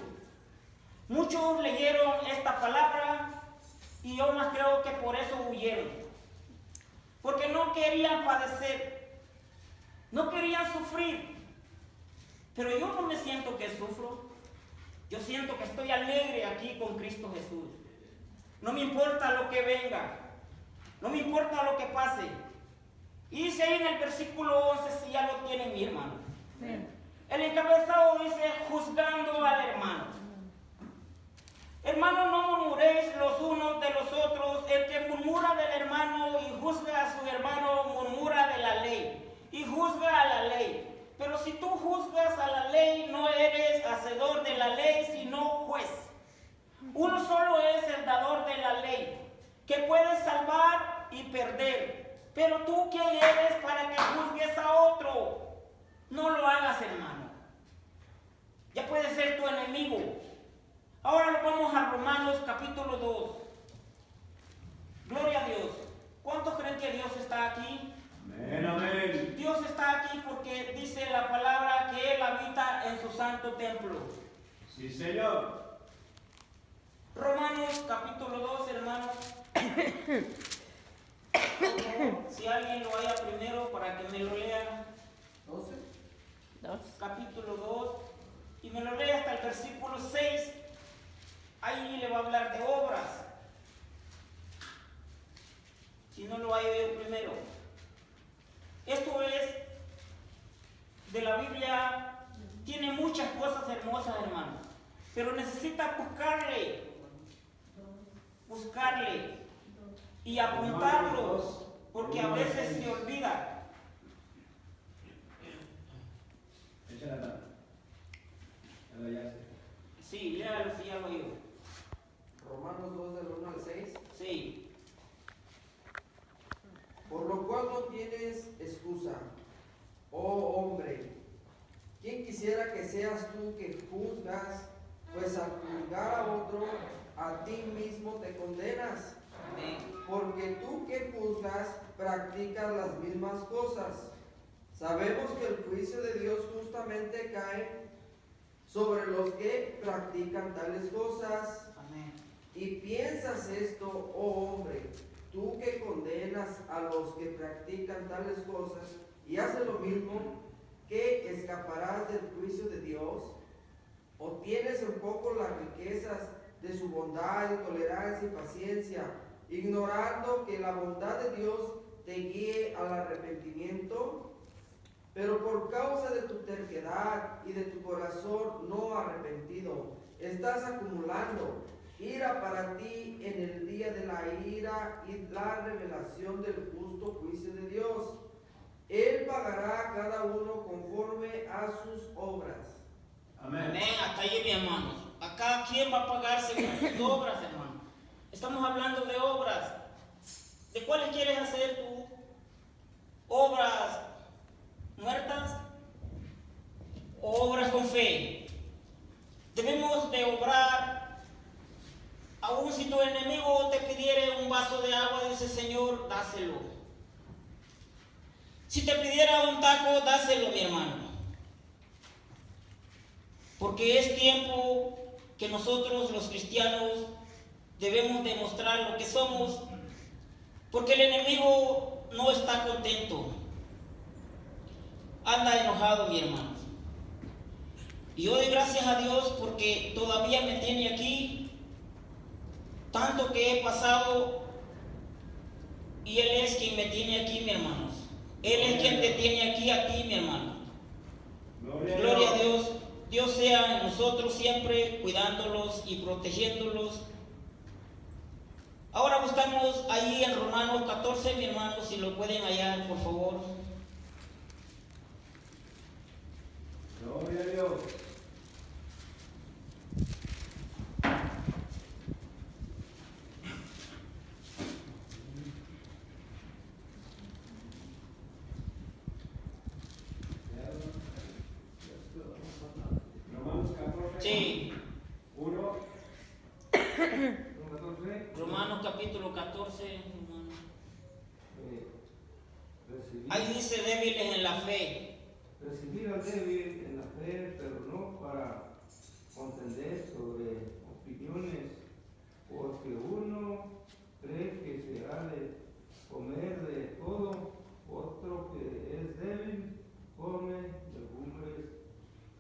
Muchos leyeron esta palabra y yo más creo que por eso huyeron. Porque no querían padecer. No querían sufrir. Pero yo no me siento que sufro. Yo siento que estoy alegre aquí con Cristo Jesús. No me importa lo que venga. No me importa lo que pase. Y dice ahí en el versículo 11, si ya lo tienen, mi hermano. El encabezado dice, juzgando al hermano. Hermanos, no murmuréis los unos de los otros. El que murmura del hermano y juzga a su hermano, murmura de la ley y juzga a la ley. Pero si tú juzgas a la ley, no eres hacedor de la ley, sino juez. Uno solo es el dador de la ley, que puede salvar y perder. Pero tú, ¿quién eres para que juzgues a otro? No lo hagas, hermano. Ya puede ser tu enemigo. Ahora vamos a Romanos capítulo 2. Gloria a Dios. ¿Cuántos creen que Dios está aquí? Amén, amén. Dios está aquí porque dice la palabra que Él habita en su santo templo. Sí, Señor. Romanos capítulo 2, hermanos. Si alguien lo haya primero para que me lo lea. 12. Capítulo 2. Y me lo lea hasta el versículo 6. Ahí le va a hablar de obras. Si no lo haya oído primero. Esto es de la Biblia. Tiene muchas cosas hermosas, hermano. Pero necesita buscarle y apuntarlos, porque a veces se olvida. Sí, léalo si ya lo oigo. Romanos 2 del 1 al 6. Sí. Por lo cual no tienes excusa, oh otro, a ti mismo te condenas. Porque tú que juzgas, practicas las mismas cosas. Sabemos que el juicio de Dios justamente cae sobre los que practican tales cosas. Amén. Y piensas esto, oh hombre, tú que condenas a los que practican tales cosas y haces lo mismo, ¿que escaparás del juicio de Dios? ¿O tienes un poco las riquezas de su bondad y tolerancia y paciencia, ignorando que la bondad de Dios te guíe al arrepentimiento? Pero por causa de tu terquedad y de tu corazón no arrepentido, estás acumulando ira para ti en el día de la ira y la revelación del justo juicio de Dios. Él pagará a cada uno conforme a sus obras. Amén. Amén. Hasta ahí, mi hermano. Acá, ¿quién va a pagar según sus obras, hermano? Estamos hablando de obras. ¿De cuáles quieres hacer tú? ¿Obras muertas o obras con fe? Debemos de obrar. Aún si tu enemigo te pidiera un vaso de agua, dice Señor, dáselo. Si te pidiera un taco, dáselo, mi hermano. Porque es tiempo que nosotros los cristianos debemos demostrar lo que somos, porque el enemigo no está contento. Anda enojado, mi hermano. Y yo doy gracias a Dios porque todavía me tiene aquí. Tanto que he pasado y Él es quien me tiene aquí, mi hermanos. Él es quien te tiene aquí a ti, mi hermano. Gloria a Dios. Dios sea en nosotros siempre cuidándolos y protegiéndolos. Ahora buscamos ahí en Romanos 14, mi hermano, si lo pueden hallar, por favor. Gloria a Dios. Sí. 1. Romanos capítulo 14. Ahí dice débiles en la fe. Recibir al débil en la fe, pero no para contender sobre opiniones, porque uno cree que se ha de comer de todo, otro que es débil come legumbres,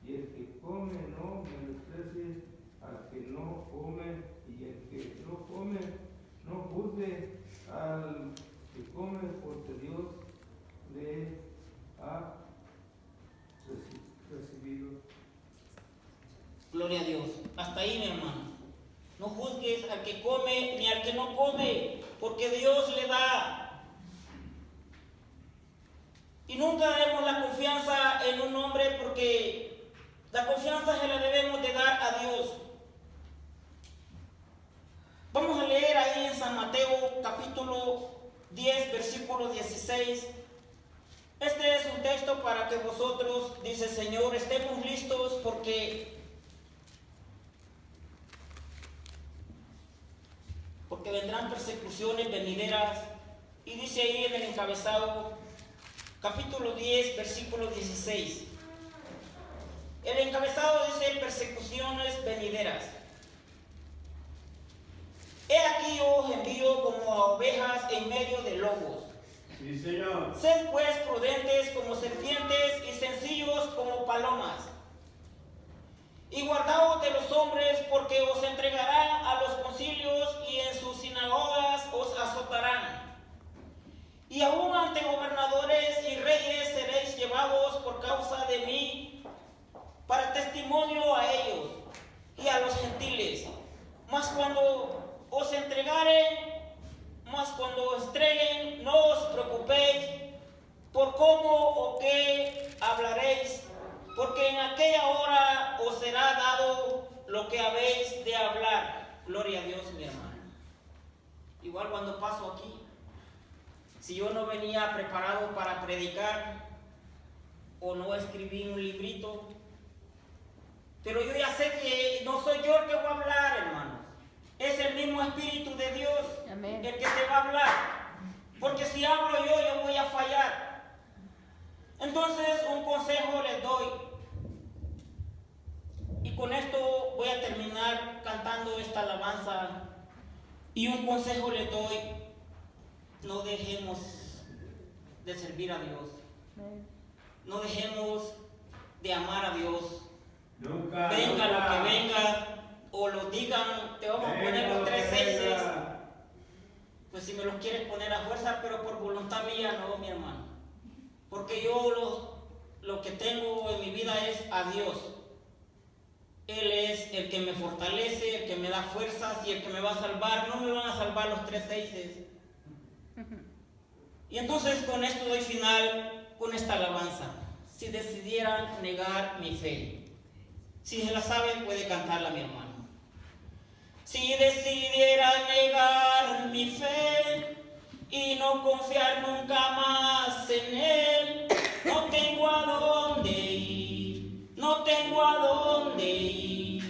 y el que come no menosprecie al que no come, y el que no come no juzgue al que come, porque Dios le ha recibido. Gloria a Dios. Hasta ahí, mi hermano. No juzgues al que come ni al que no come, porque Dios le da. Y nunca demos la confianza en un hombre, porque la confianza se la debemos de dar a Dios. Vamos a leer ahí en San Mateo capítulo 10, versículo 16. Este es un texto para que vosotros, dice el Señor, estemos listos porque vendrán persecuciones venideras. Y dice ahí en el encabezado, capítulo 10, versículo 16. El encabezado dice persecuciones venideras. He aquí yo os envío como a ovejas en medio de lobos. Sí, Señor. Sed pues prudentes como serpientes y sencillos como palomas. Y guardaos de los hombres, porque os entregarán a los concilios y en sus sinagogas os azotarán. Y aún ante gobernadores y reyes seréis llevados por causa de mí, para testimonio a ellos y a los gentiles. Mas cuando os entregaren, cuando os entreguen, no os preocupéis por cómo o qué hablaréis, porque en aquella hora os será dado lo que habéis de hablar. Gloria a Dios, mi hermano. Igual cuando paso aquí, si yo no venía preparado para predicar o no escribí un librito, pero yo ya sé que no soy yo el que voy a hablar, hermanos. alabanza y un consejo les doy: no dejemos de servir a Dios, no dejemos de amar a Dios. Nunca, venga nunca. lo que venga, o lo digan, te vamos a poner los 3 6, pues si me los quieres poner a fuerza, pero por voluntad mía no, mi hermano, porque yo lo que tengo en mi vida es a Dios. Él es el que me fortalece, el que me da fuerzas y el que me va a salvar. No me van a salvar los 3 6. Y entonces con esto doy final con esta alabanza. Si decidieran negar mi fe. Si se la sabe, puede cantarla mi hermano. Si decidiera negar mi fe y no confiar nunca más en Él, no tengo a dónde ir, no tengo a dónde ir.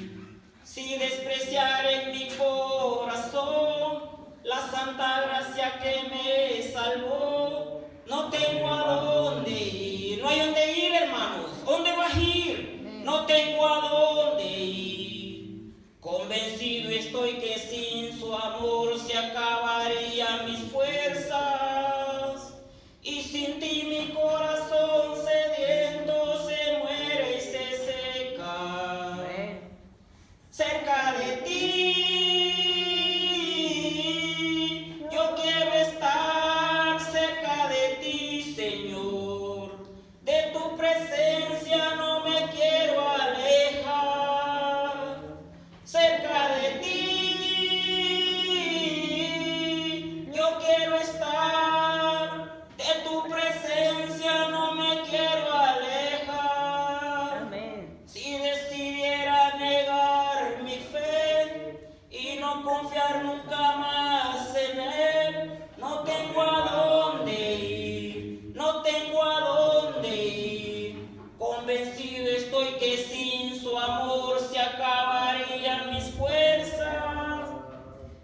Si despreciar en mi corazón la santa gracia que me salvó, no tengo a dónde ir. No hay dónde ir, hermanos. ¿Dónde vas a ir? No tengo a dónde ir. Convencido estoy que sin su amor se acabarían mis fuerzas, y sin ti mi corazón sediento se muere y se seca. Cerca de ti yo quiero estar, cerca de ti, Señor. De tu presencia no me quiero alejar. Cerca de ti yo quiero estar, de tu presencia no me quiero alejar. Si decidiera negar mi fe y no confiar nunca más en Él, no tengo a dónde ir, no tengo a dónde ir. Convencido estoy que sin su amor se acabarían mis fuerzas,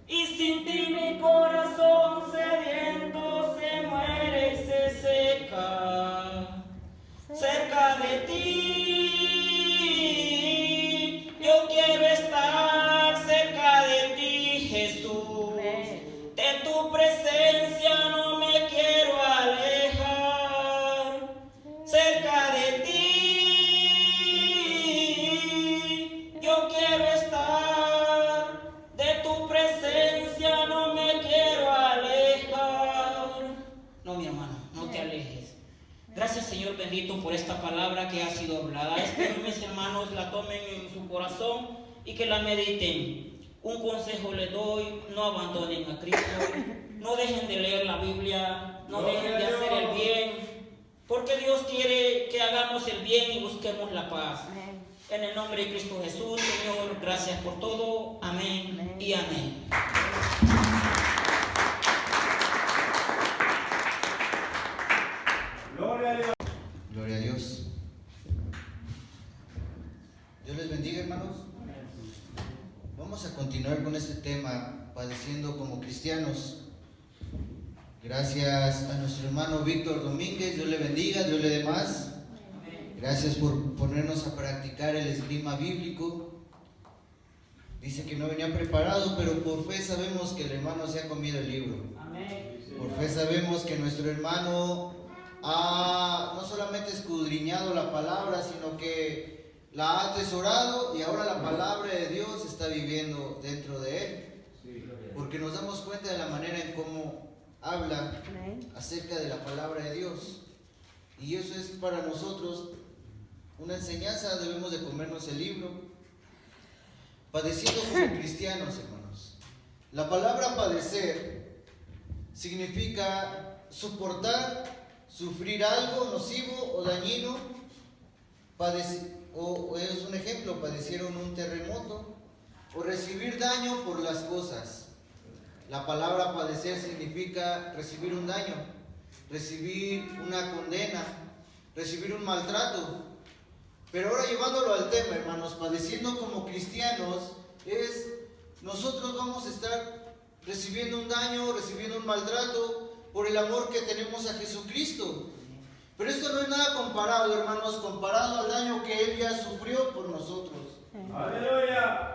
y sin ti mi corazón sediento se muere y se seca. Cerca de ti yo quiero estar, cerca de ti, Jesús. De tu presencia no me quiero alejar. Cerca de ti yo quiero estar, de tu presencia no me quiero alejar. No, mi hermano, no te alejes. Gracias, Señor bendito, por esta palabra que ha sido hablada. Espero mis hermanos la tomen en su corazón y que la mediten. Un consejo les doy: no abandonen a Cristo, no dejen de leer la Biblia, no dejen de hacer el bien, porque Dios quiere que hagamos el bien y busquemos la paz. En el nombre de Cristo Jesús, Señor, gracias por todo. Amén y amén. Gloria a Dios. Gloria a Dios. Dios les bendiga, hermanos. Vamos a continuar con este tema, padeciendo como cristianos. Gracias a nuestro hermano Víctor Domínguez. Dios le bendiga, Dios le dé más. Gracias por ponernos a practicar el esgrima bíblico. Dice que no venía preparado, pero por fe sabemos que el hermano se ha comido el libro. Por fe sabemos que nuestro hermano ha no solamente escudriñado la palabra, sino que la ha atesorado, y ahora la palabra de Dios está viviendo dentro de él. Porque nos damos cuenta de la manera en cómo habla acerca de la palabra de Dios. Y eso es para nosotros una enseñanza. Debemos de comernos el libro. Padeciendo como cristianos, hermanos. La palabra padecer significa soportar, sufrir algo nocivo o dañino. O es un ejemplo: padecieron un terremoto o recibir daño por las cosas. La palabra padecer significa recibir un daño, recibir una condena, recibir un maltrato. Pero ahora llevándolo al tema, hermanos, padeciendo como cristianos, es nosotros vamos a estar recibiendo un daño, recibiendo un maltrato por el amor que tenemos a Jesucristo. Pero esto no es nada comparado, hermanos, comparado al daño que Él ya sufrió por nosotros. Aleluya.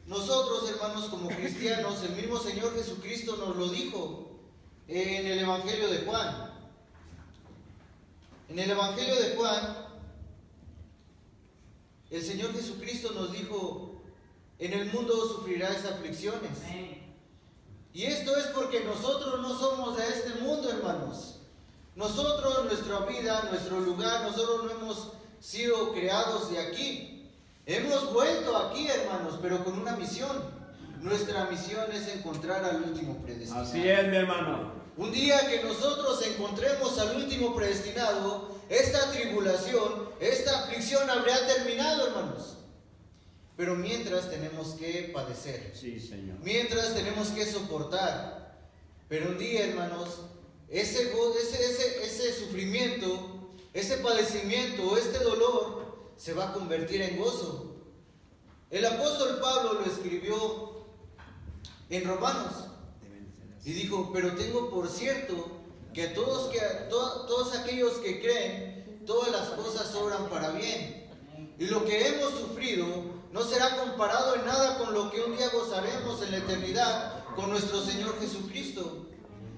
nosotros, hermanos, como cristianos, el mismo Señor Jesucristo nos lo dijo en el Evangelio de Juan. En el Evangelio de Juan, el Señor Jesucristo nos dijo: en el mundo sufrirás aflicciones. Y esto es porque nosotros no somos de este mundo, hermanos. Nosotros, nuestra vida, nuestro lugar, nosotros no hemos sido creados de aquí. Hemos vuelto aquí, hermanos, pero con una misión. Nuestra misión es encontrar al último predestinado. Así es, mi hermano. Un día que nosotros encontremos al último predestinado, esta tribulación, esta aflicción habrá terminado, hermanos. Pero mientras tenemos que padecer. Sí, Señor. Mientras tenemos que soportar. Pero un día, hermanos, ese sufrimiento, ese padecimiento, este dolor se va a convertir en gozo. El apóstol Pablo lo escribió en Romanos y dijo: pero tengo por cierto que todos aquellos que creen, todas las cosas obran para bien. Y lo que hemos sufrido no será comparado en nada con lo que un día gozaremos en la eternidad con nuestro Señor Jesucristo.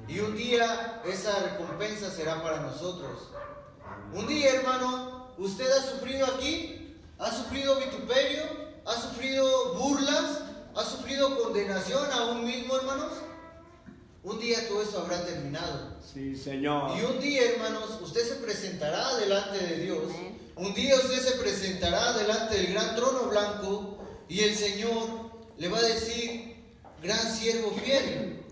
Y un día esa recompensa será para nosotros. Un día, hermano, usted ha sufrido aquí, ha sufrido vituperio, ha sufrido burlas, ha sufrido condenación aún mismo, hermanos. Un día todo eso habrá terminado. Sí, Señor. Y un día, hermanos, usted se presentará delante de Dios. Un día usted se presentará delante del gran trono blanco y el Señor le va a decir: gran siervo fiel,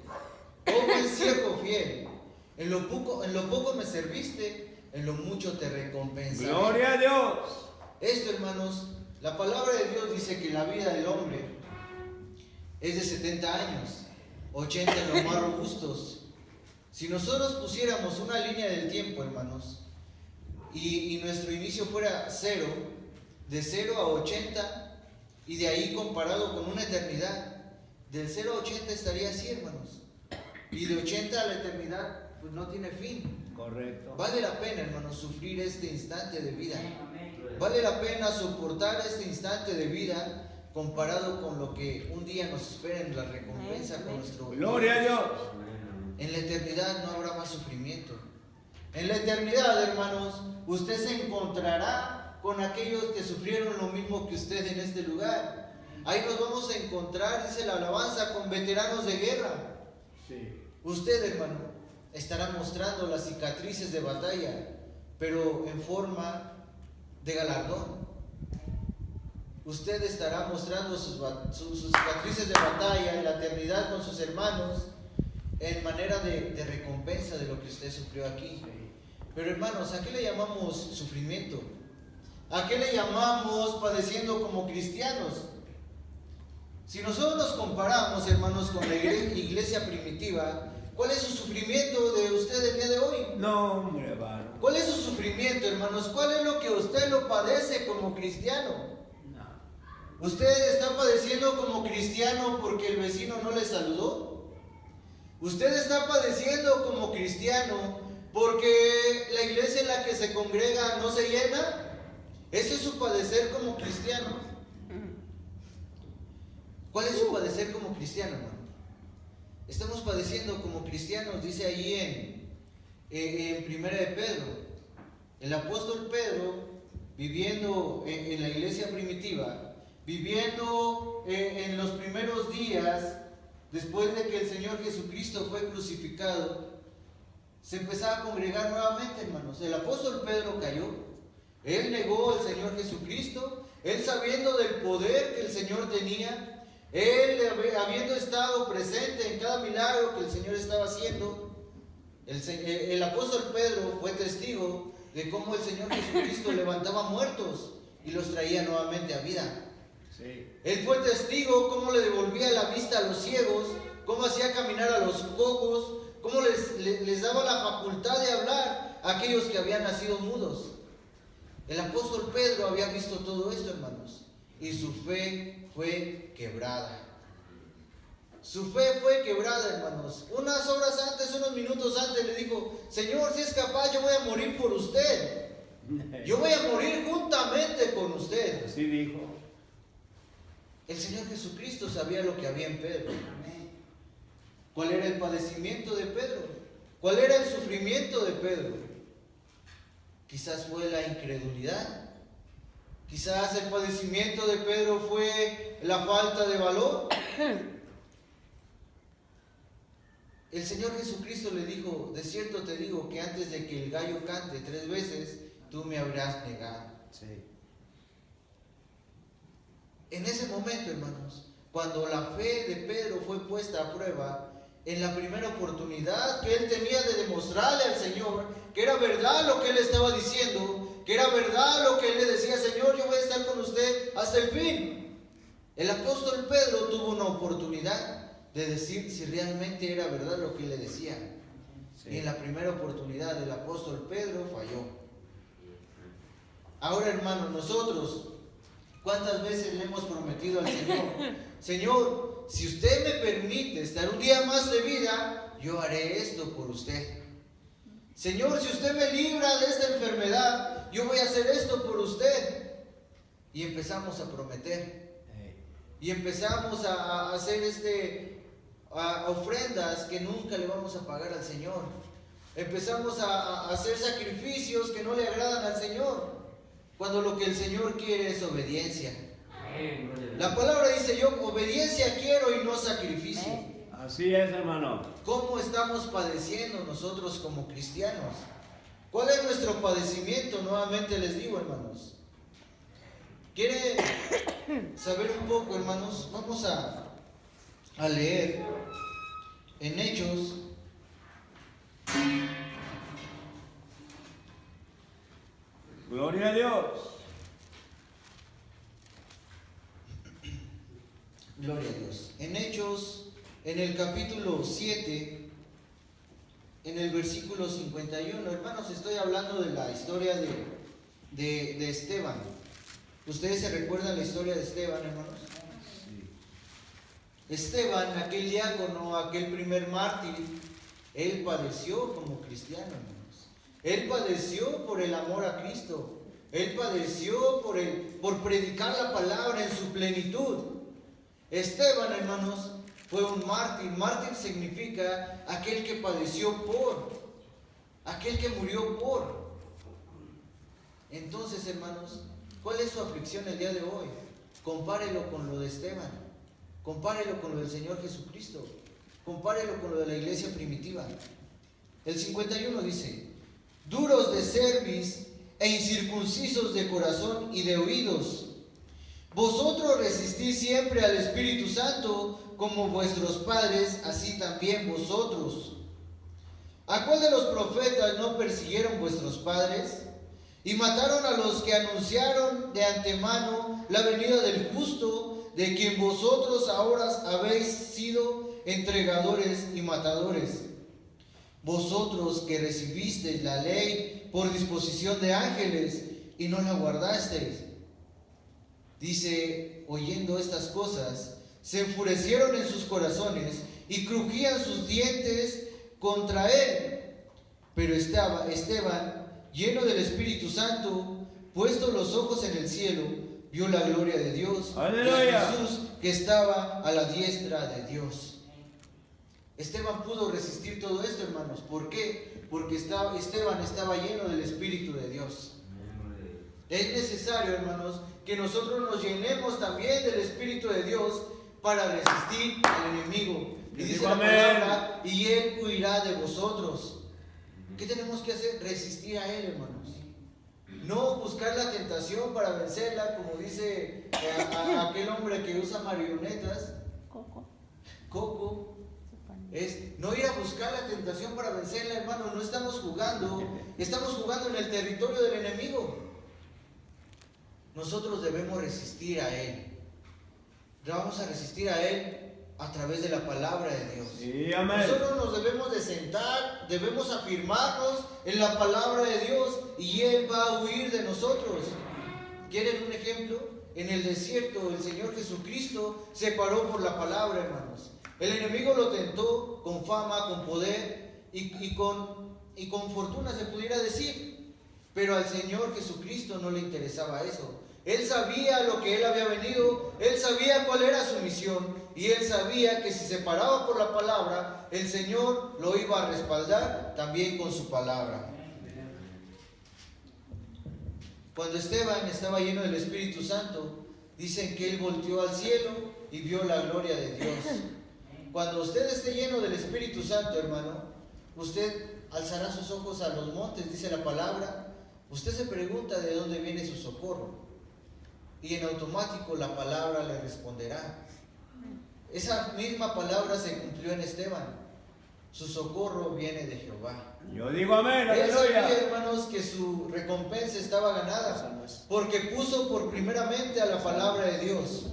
oh buen siervo fiel, en lo poco me serviste, en lo mucho te recompensaré. Gloria a Dios. Esto, hermanos, la palabra de Dios dice que la vida del hombre es de 70 años, 80 en los más robustos. Si nosotros pusiéramos una línea del tiempo, hermanos, y nuestro inicio fuera 0, de 0 a 80, y de ahí comparado con una eternidad, del 0 a 80 estaría así, hermanos. Y de 80 a la eternidad, pues no tiene fin. Correcto. Vale la pena, hermanos, sufrir este instante de vida. Vale la pena soportar este instante de vida comparado con lo que un día nos espera en la recompensa con nuestro Gloria a Dios. En la eternidad no habrá más sufrimiento. En la eternidad, hermanos, usted se encontrará con aquellos que sufrieron lo mismo que usted en este lugar. Ahí nos vamos a encontrar, dice la alabanza, con veteranos de guerra. Sí. Usted, hermano, estará mostrando las cicatrices de batalla, pero en forma de galardón. Usted estará mostrando sus cicatrices de batalla en la eternidad con sus hermanos en manera de recompensa de lo que usted sufrió aquí. Pero, hermanos, ¿a qué le llamamos sufrimiento? ¿A qué le llamamos padeciendo como cristianos? Si nosotros nos comparamos, hermanos, con la iglesia primitiva, ¿cuál es su sufrimiento de usted el día de hoy? No, hombre, hermano. ¿Cuál es su sufrimiento, hermanos? ¿Cuál es lo que usted lo padece como cristiano? No. ¿Usted está padeciendo como cristiano porque el vecino no le saludó? ¿Usted está padeciendo como cristiano porque la iglesia en la que se congrega no se llena? ¿Ese es su padecer como cristiano? ¿Cuál es su padecer como cristiano, hermano? Estamos padeciendo como cristianos, dice allí en Primera de Pedro. El apóstol Pedro, viviendo en la iglesia primitiva, viviendo en los primeros días, después de que el Señor Jesucristo fue crucificado, se empezaba a congregar nuevamente, hermanos. El apóstol Pedro cayó. Él negó al Señor Jesucristo. Él, sabiendo del poder que el Señor tenía, él, habiendo estado presente en cada milagro que el Señor estaba haciendo, el apóstol Pedro fue testigo de cómo el Señor Jesucristo levantaba muertos y los traía nuevamente a vida. Sí. Él fue testigo cómo le devolvía la vista a los ciegos, cómo hacía caminar a los cojos, cómo les daba la facultad de hablar a aquellos que habían nacido mudos. El apóstol Pedro había visto todo esto, hermanos, y su fe fue quebrada. Su fe fue quebrada, hermanos. Unas horas antes, unos minutos antes, le dijo: Señor, si es capaz, yo voy a morir por usted. Yo voy a morir juntamente con usted. Así dijo. El Señor Jesucristo sabía lo que había en Pedro. ¿Cuál era el padecimiento de Pedro? ¿Cuál era el sufrimiento de Pedro? Quizás fue la incredulidad. Quizás el padecimiento de Pedro fue la falta de valor. El Señor Jesucristo le dijo: de cierto te digo que antes de que el gallo cante 3 veces, tú me habrás negado. Sí. En ese momento, hermanos, cuando la fe de Pedro fue puesta a prueba, en la primera oportunidad que él tenía de demostrarle al Señor que era verdad lo que él estaba diciendo, que era verdad lo que él le decía: Señor, yo voy a estar con usted hasta el fin. El apóstol Pedro tuvo una oportunidad de decir si realmente era verdad lo que él le decía. Sí. Y en la primera oportunidad el apóstol Pedro falló. Ahora, hermanos, nosotros, ¿cuántas veces le hemos prometido al Señor: Señor, si usted me permite estar un día más de vida, yo haré esto por usted? Señor, si usted me libra de esta enfermedad, yo voy a hacer esto por usted. Y empezamos a prometer. Y empezamos a hacer ofrendas que nunca le vamos a pagar al Señor. Empezamos a hacer sacrificios que no le agradan al Señor, cuando lo que el Señor quiere es obediencia. La palabra dice: yo obediencia quiero y no sacrificio. Así es, hermano. ¿Cómo estamos padeciendo nosotros como cristianos? ¿Cuál es nuestro padecimiento? Nuevamente les digo, hermanos. ¿Quieren saber un poco, hermanos? Vamos a leer en Hechos. Gloria a Dios. Gloria a Dios. En Hechos, en el capítulo 7, en el versículo 51, hermanos, estoy hablando de la historia de Esteban. ¿Ustedes se recuerdan la historia de Esteban, hermanos? Sí. Esteban, aquel diácono, aquel primer mártir, él padeció como cristiano, hermanos. Él padeció por el amor a Cristo. Él padeció por predicar la palabra en su plenitud. Esteban, hermanos, fue un mártir. Mártir significa aquel que padeció por, aquel que murió por. Entonces, hermanos, ¿cuál es su aflicción el día de hoy? Compárelo con lo de Esteban. Compárelo con lo del Señor Jesucristo. Compárelo con lo de la iglesia primitiva. El 51 dice: duros de cerviz e incircuncisos de corazón y de oídos, vosotros resistís siempre al Espíritu Santo, como vuestros padres, así también vosotros. ¿A cuál de los profetas no persiguieron vuestros padres? Y mataron a los que anunciaron de antemano la venida del justo, de quien vosotros ahora habéis sido entregadores y matadores. Vosotros que recibisteis la ley por disposición de ángeles y no la guardasteis. Dice: oyendo estas cosas, se enfurecieron en sus corazones y crujían sus dientes contra él. Pero Esteban, lleno del Espíritu Santo, puesto los ojos en el cielo, vio la gloria de Dios. ¡Aleluya! Y a Jesús que estaba a la diestra de Dios. Esteban pudo resistir todo esto, hermanos. ¿Por qué? Porque Esteban estaba lleno del Espíritu de Dios. Es necesario, hermanos, que nosotros nos llenemos también del Espíritu de Dios para resistir al enemigo. Y dice la palabra: y él huirá de vosotros. ¿Qué tenemos que hacer? Resistir a él, hermanos. No buscar la tentación para vencerla, como dice aquel hombre que usa marionetas. Coco. Es no ir a buscar la tentación para vencerla, hermano. No estamos jugando. Estamos jugando en el territorio del enemigo. Nosotros debemos resistir a él. Vamos a resistir a él a través de la palabra de Dios. Sí, amén. Nosotros nos debemos de sentar, debemos afirmarnos en la palabra de Dios y él va a huir de nosotros. ¿Quieren un ejemplo? En el desierto el Señor Jesucristo se paró por la palabra, hermanos. El enemigo lo tentó con fama, con poder y con fortuna, se pudiera decir. Pero al Señor Jesucristo no le interesaba eso. Él sabía lo que él había venido, él sabía cuál era su misión y él sabía que si se paraba por la palabra, el Señor lo iba a respaldar también con su palabra. Cuando Esteban estaba lleno del Espíritu Santo, dicen que él volteó al cielo y vio la gloria de Dios. Cuando usted esté lleno del Espíritu Santo, hermano, usted alzará sus ojos a los montes, dice la palabra. Usted se pregunta de dónde viene su socorro. Y en automático la palabra le responderá. Esa misma palabra se cumplió en Esteban. Su socorro viene de Jehová. Yo digo amén, Él sabía, aleluya. hermanos, que su recompensa estaba ganada, porque puso por primeramente a la palabra de Dios.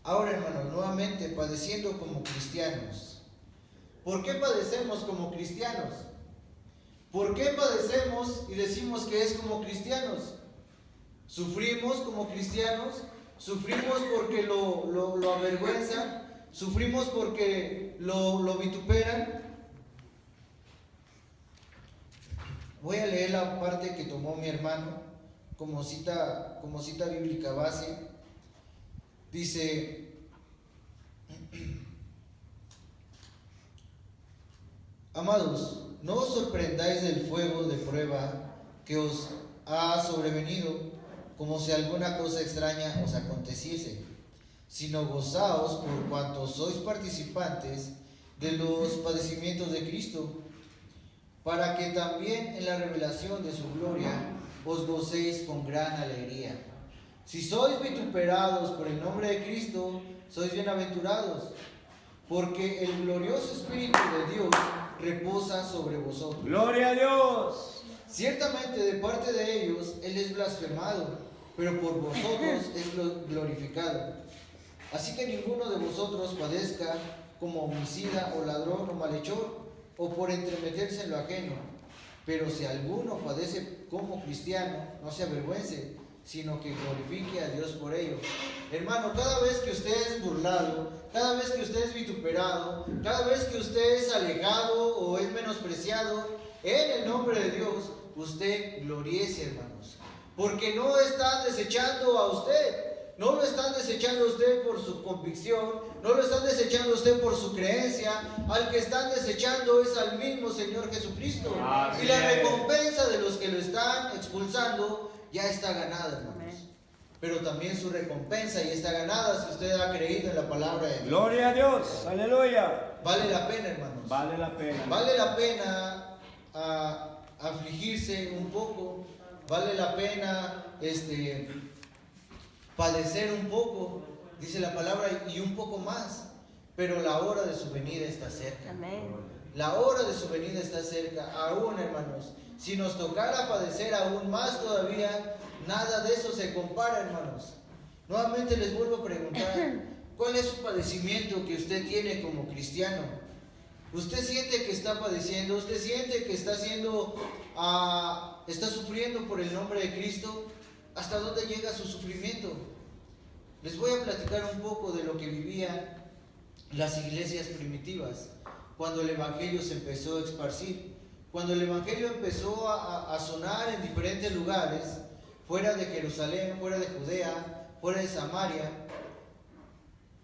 Ahora, hermanos, nuevamente padeciendo como cristianos. ¿Por qué padecemos como cristianos? ¿Por qué padecemos y decimos que es como cristianos? Sufrimos como cristianos, sufrimos porque lo avergüenzan, sufrimos porque lo vituperan. Voy a leer la parte que tomó mi hermano como cita bíblica base. Dice: Amados, no os sorprendáis del fuego de prueba que os ha sobrevenido, como si alguna cosa extraña os aconteciese, sino gozaos por cuanto sois participantes de los padecimientos de Cristo, para que también en la revelación de su gloria os gocéis con gran alegría. Si sois vituperados por el nombre de Cristo, sois bienaventurados, porque el glorioso Espíritu de Dios reposa sobre vosotros. ¡Gloria a Dios! Ciertamente de parte de ellos Él es blasfemado, pero por vosotros es glorificado. Así que ninguno de vosotros padezca como homicida o ladrón o malhechor, o por entremeterse en lo ajeno. Pero si alguno padece como cristiano, no se avergüence, sino que glorifique a Dios por ello. Hermano, cada vez que usted es burlado, cada vez que usted es vituperado, cada vez que usted es alejado o es menospreciado, en el nombre de Dios, usted gloriece, hermanos. Porque no están desechando a usted. No lo están desechando a usted por su convicción, no lo están desechando a usted por su creencia. Al que están desechando es al mismo Señor Jesucristo. Y la recompensa de los que lo están expulsando ya está ganada, hermanos. Pero también su recompensa ya está ganada si usted ha creído en la palabra de Dios. Gloria a Dios, aleluya. Vale la pena, hermanos. Vale la pena. Vale la pena afligirse un poco. Vale la pena padecer un poco, dice la palabra, y un poco más, pero la hora de su venida está cerca. Amén. La hora de su venida está cerca, aún, hermanos. Si nos tocara padecer aún más todavía, nada de eso se compara, hermanos. Nuevamente les vuelvo a preguntar, ¿cuál es su padecimiento que usted tiene como cristiano? ¿Usted siente que está padeciendo? ¿Usted siente que está sufriendo por el nombre de Cristo? ¿Hasta dónde llega su sufrimiento? Les voy a platicar un poco de lo que vivían las iglesias primitivas cuando el evangelio se empezó a esparcir, cuando el evangelio empezó a sonar en diferentes lugares, fuera de Jerusalén, fuera de Judea, fuera de Samaria.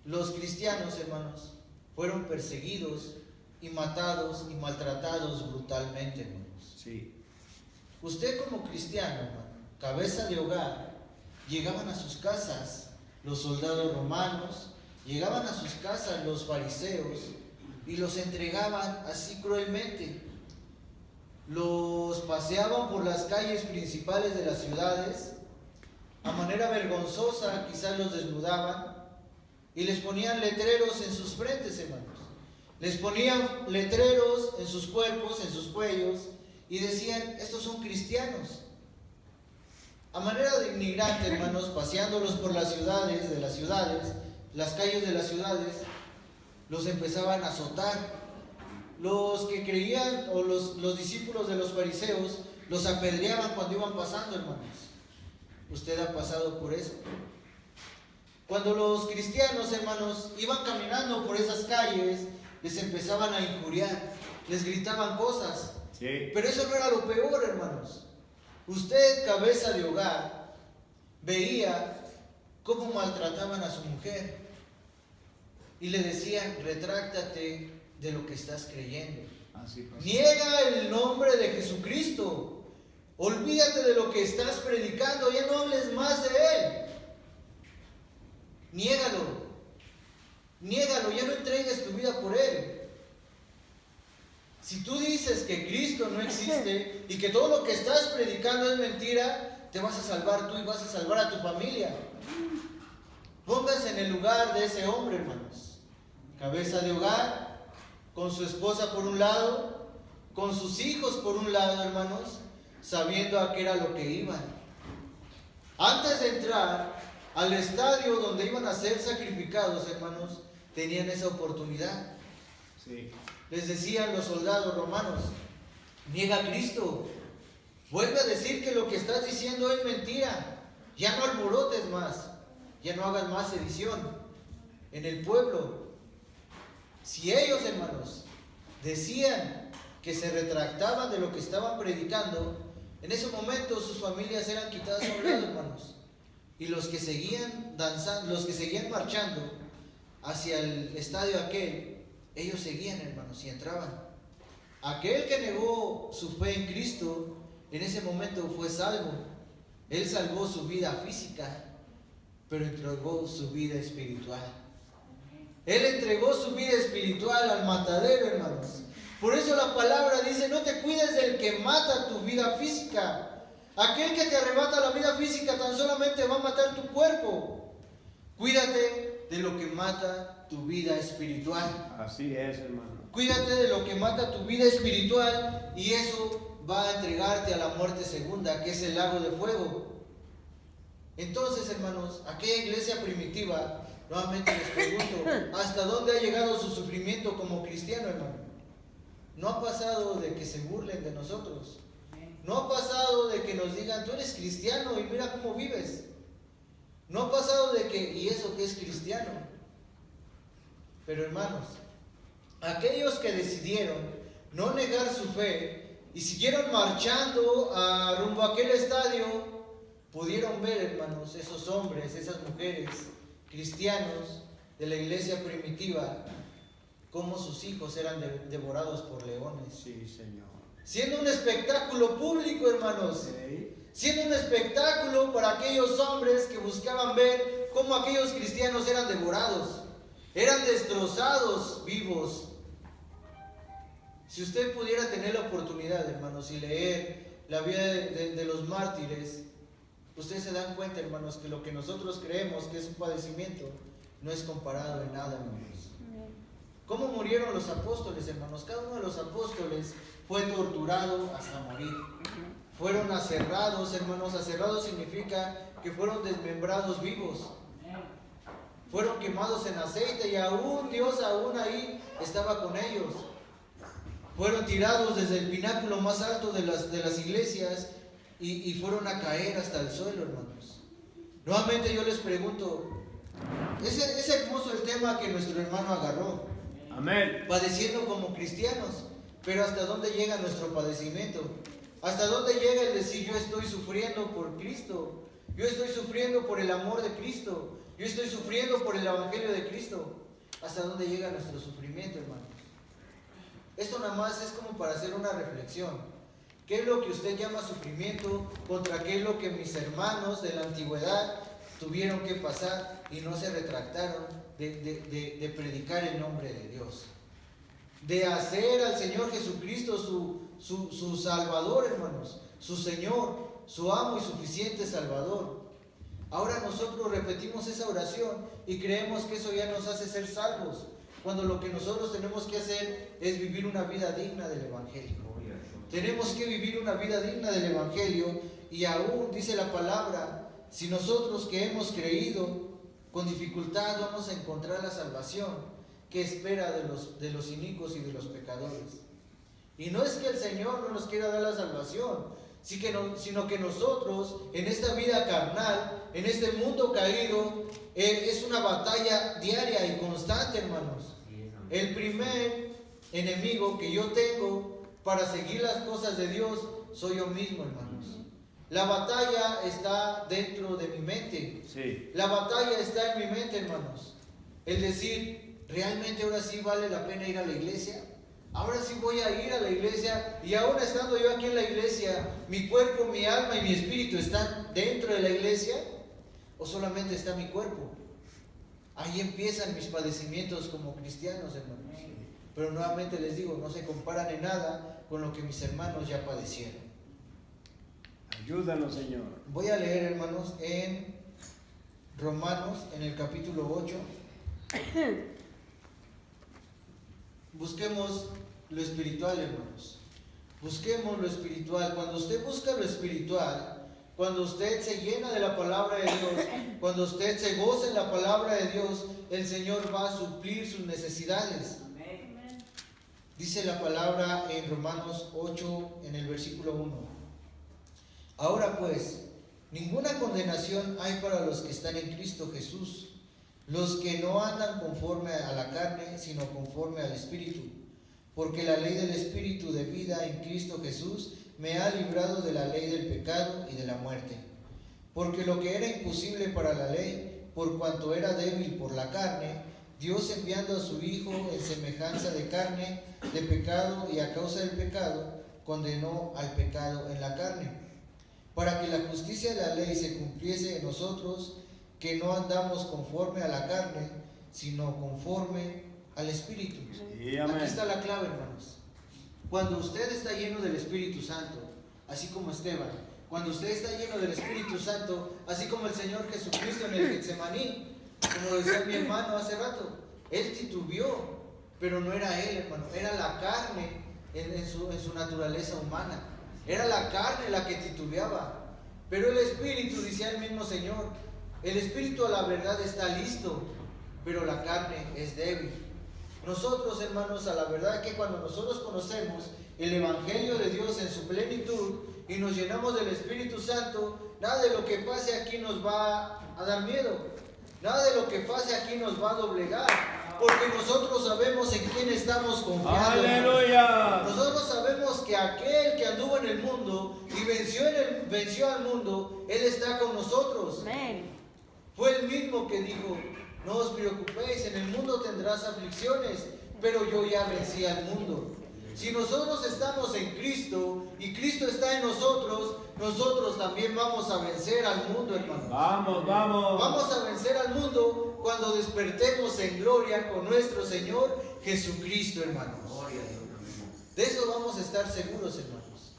Los cristianos, hermanos, fueron perseguidos y matados y maltratados brutalmente, hermanos. Sí. Usted como cristiano, hermano, cabeza de hogar, llegaban a sus casas los soldados romanos, llegaban a sus casas los fariseos y los entregaban así cruelmente. Los paseaban por las calles principales de las ciudades, a manera vergonzosa quizás los desnudaban y les ponían letreros en sus frentes, hermanos. Les ponían letreros en sus cuerpos, en sus cuellos, y decían, estos son cristianos. A manera de inmigrante, hermanos, paseándolos por las ciudades, las calles de las ciudades, los empezaban a azotar. Los que creían, o los discípulos de los fariseos, los apedreaban cuando iban pasando, hermanos. Usted ha pasado por eso. Cuando los cristianos, hermanos, iban caminando por esas calles, les empezaban a injuriar, les gritaban cosas. Sí. Pero eso no era lo peor, hermanos. Usted, cabeza de hogar, veía cómo maltrataban a su mujer y le decían: retráctate de lo que estás creyendo. Niega el nombre de Jesucristo. Olvídate de lo que estás predicando. Ya no hables más de Él. Niégalo. Niégalo. Ya no entregues tu vida por Él. Si tú dices que Cristo no existe y que todo lo que estás predicando es mentira, te vas a salvar tú y vas a salvar a tu familia. Póngase en el lugar de ese hombre, hermanos. Cabeza de hogar, con su esposa por un lado, con sus hijos por un lado, hermanos, sabiendo a qué era lo que iban. Antes de entrar al estadio donde iban a ser sacrificados, hermanos, tenían esa oportunidad. Sí. Les decían los soldados romanos: niega a Cristo, vuelve a decir que lo que estás diciendo es mentira, ya no alborotes más, ya no hagas más sedición en el pueblo. Si ellos, hermanos, decían que se retractaban de lo que estaban predicando, en ese momento sus familias eran quitadas a un lado, hermanos, y los que seguían danzando, los que seguían marchando hacia el estadio aquel, ellos seguían, hermanos, y entraban. Aquel que negó su fe en Cristo, en ese momento fue salvo. Él salvó su vida física, pero entregó su vida espiritual. Él entregó su vida espiritual al matadero, hermanos. Por eso la palabra dice: no te cuides del que mata tu vida física. Aquel que te arrebata la vida física tan solamente va a matar tu cuerpo. Cuídate de lo que mata tu vida espiritual. Así es, hermano. Cuídate de lo que mata tu vida espiritual, y eso va a entregarte a la muerte segunda, que es el lago de fuego. Entonces, hermanos, aquella iglesia primitiva, nuevamente les pregunto: ¿hasta dónde ha llegado su sufrimiento como cristiano, hermano? No ha pasado de que se burlen de nosotros. No ha pasado de que nos digan: tú eres cristiano y mira cómo vives. No ha pasado de que, ¿y eso qué es cristiano? Pero, hermanos, aquellos que decidieron no negar su fe y siguieron marchando rumbo a aquel estadio, pudieron ver, hermanos, esos hombres, esas mujeres cristianos de la iglesia primitiva, cómo sus hijos eran devorados por leones. Sí, Señor. Siendo un espectáculo público, hermanos. Sí. Siendo un espectáculo para aquellos hombres que buscaban ver cómo aquellos cristianos eran devorados, eran destrozados vivos. Si usted pudiera tener la oportunidad, hermanos, y leer la vida de los mártires, ustedes se dan cuenta, hermanos, que lo que nosotros creemos que es un padecimiento no es comparado en nada, hermanos. ¿Cómo murieron los apóstoles, hermanos? Cada uno de los apóstoles fue torturado hasta morir. Fueron aserrados, hermanos. Aserrados significa que fueron desmembrados vivos. Fueron quemados en aceite y aún Dios aún ahí estaba con ellos. Fueron tirados desde el pináculo más alto de las iglesias y fueron a caer hasta el suelo, hermanos. Nuevamente yo les pregunto, es hermoso el tema que nuestro hermano agarró. Amén. Padeciendo como cristianos, pero ¿hasta dónde llega nuestro padecimiento? ¿Hasta dónde llega el decir: yo estoy sufriendo por Cristo? Yo estoy sufriendo por el amor de Cristo. Yo estoy sufriendo por el evangelio de Cristo. ¿Hasta dónde llega nuestro sufrimiento, hermanos? Esto nada más es como para hacer una reflexión. ¿Qué es lo que usted llama sufrimiento? ¿Contra qué es lo que mis hermanos de la antigüedad tuvieron que pasar y no se retractaron de predicar el nombre de Dios? De hacer al Señor Jesucristo su Salvador, hermanos, su Señor, su amo y suficiente Salvador. Ahora nosotros repetimos esa oración y creemos que eso ya nos hace ser salvos, cuando lo que nosotros tenemos que hacer es vivir una vida digna del Evangelio. Tenemos que vivir una vida digna del Evangelio, y aún dice la palabra: si nosotros que hemos creído con dificultad vamos a encontrar la salvación que espera de los inicuos y de los pecadores. Y no es que el Señor no nos quiera dar la salvación, sino que nosotros en esta vida carnal, en este mundo caído, es una batalla diaria y constante, hermanos. El primer enemigo que yo tengo para seguir las cosas de Dios soy yo mismo, hermanos. La batalla está dentro de mi mente. Sí. La batalla está en mi mente, hermanos. El decir, ¿realmente ahora sí vale la pena ir a la iglesia? Ahora sí voy a ir a la iglesia, y aún estando yo aquí en la iglesia, mi cuerpo, mi alma y mi espíritu están dentro de la iglesia, o solamente está mi cuerpo. Ahí empiezan mis padecimientos como cristianos, hermanos. Pero nuevamente les digo, no se comparan en nada con lo que mis hermanos ya padecieron. Ayúdanos, Señor. Voy a leer, hermanos, en Romanos, en el capítulo 8. Busquemos lo espiritual, hermanos. Busquemos lo espiritual. Cuando usted busca lo espiritual, cuando usted se llena de la palabra de Dios, cuando usted se goza en la palabra de Dios, el Señor va a suplir sus necesidades. Dice la palabra en Romanos 8, en el versículo 1. Ahora pues, ninguna condenación hay para los que están en Cristo Jesús, los que no andan conforme a la carne, sino conforme al Espíritu. Porque la ley del Espíritu de vida en Cristo Jesús me ha librado de la ley del pecado y de la muerte. Porque lo que era imposible para la ley, por cuanto era débil por la carne, Dios enviando a su Hijo en semejanza de carne, de pecado, y a causa del pecado, condenó al pecado en la carne, para que la justicia de la ley se cumpliese en nosotros, que no andamos conforme a la carne, sino conforme al Espíritu. Sí, amén. Aquí está la clave, hermanos. Cuando usted está lleno del Espíritu Santo, así como Esteban, cuando usted está lleno del Espíritu Santo, así como el Señor Jesucristo en el Getsemaní, como decía mi hermano hace rato, él titubeó, pero no era él, hermano, era la carne en su naturaleza humana. Era la carne la que titubeaba, pero el Espíritu, decía el mismo Señor, el Espíritu a la verdad está listo, pero la carne es débil. Nosotros, hermanos, a la verdad que cuando nosotros conocemos el Evangelio de Dios en su plenitud y nos llenamos del Espíritu Santo, nada de lo que pase aquí nos va a dar miedo, nada de lo que pase aquí nos va a doblegar, porque nosotros sabemos en quién estamos confiando. ¡Aleluya! Nosotros sabemos que aquel que anduvo en el mundo y venció al mundo, Él está con nosotros. Amén. Fue el mismo que dijo, no os preocupéis, en el mundo tendrás aflicciones, pero yo ya vencí al mundo. Si nosotros estamos en Cristo y Cristo está en nosotros, nosotros también vamos a vencer al mundo, hermanos. Vamos, vamos. Vamos a vencer al mundo cuando despertemos en gloria con nuestro Señor Jesucristo, hermanos. De eso vamos a estar seguros, hermanos.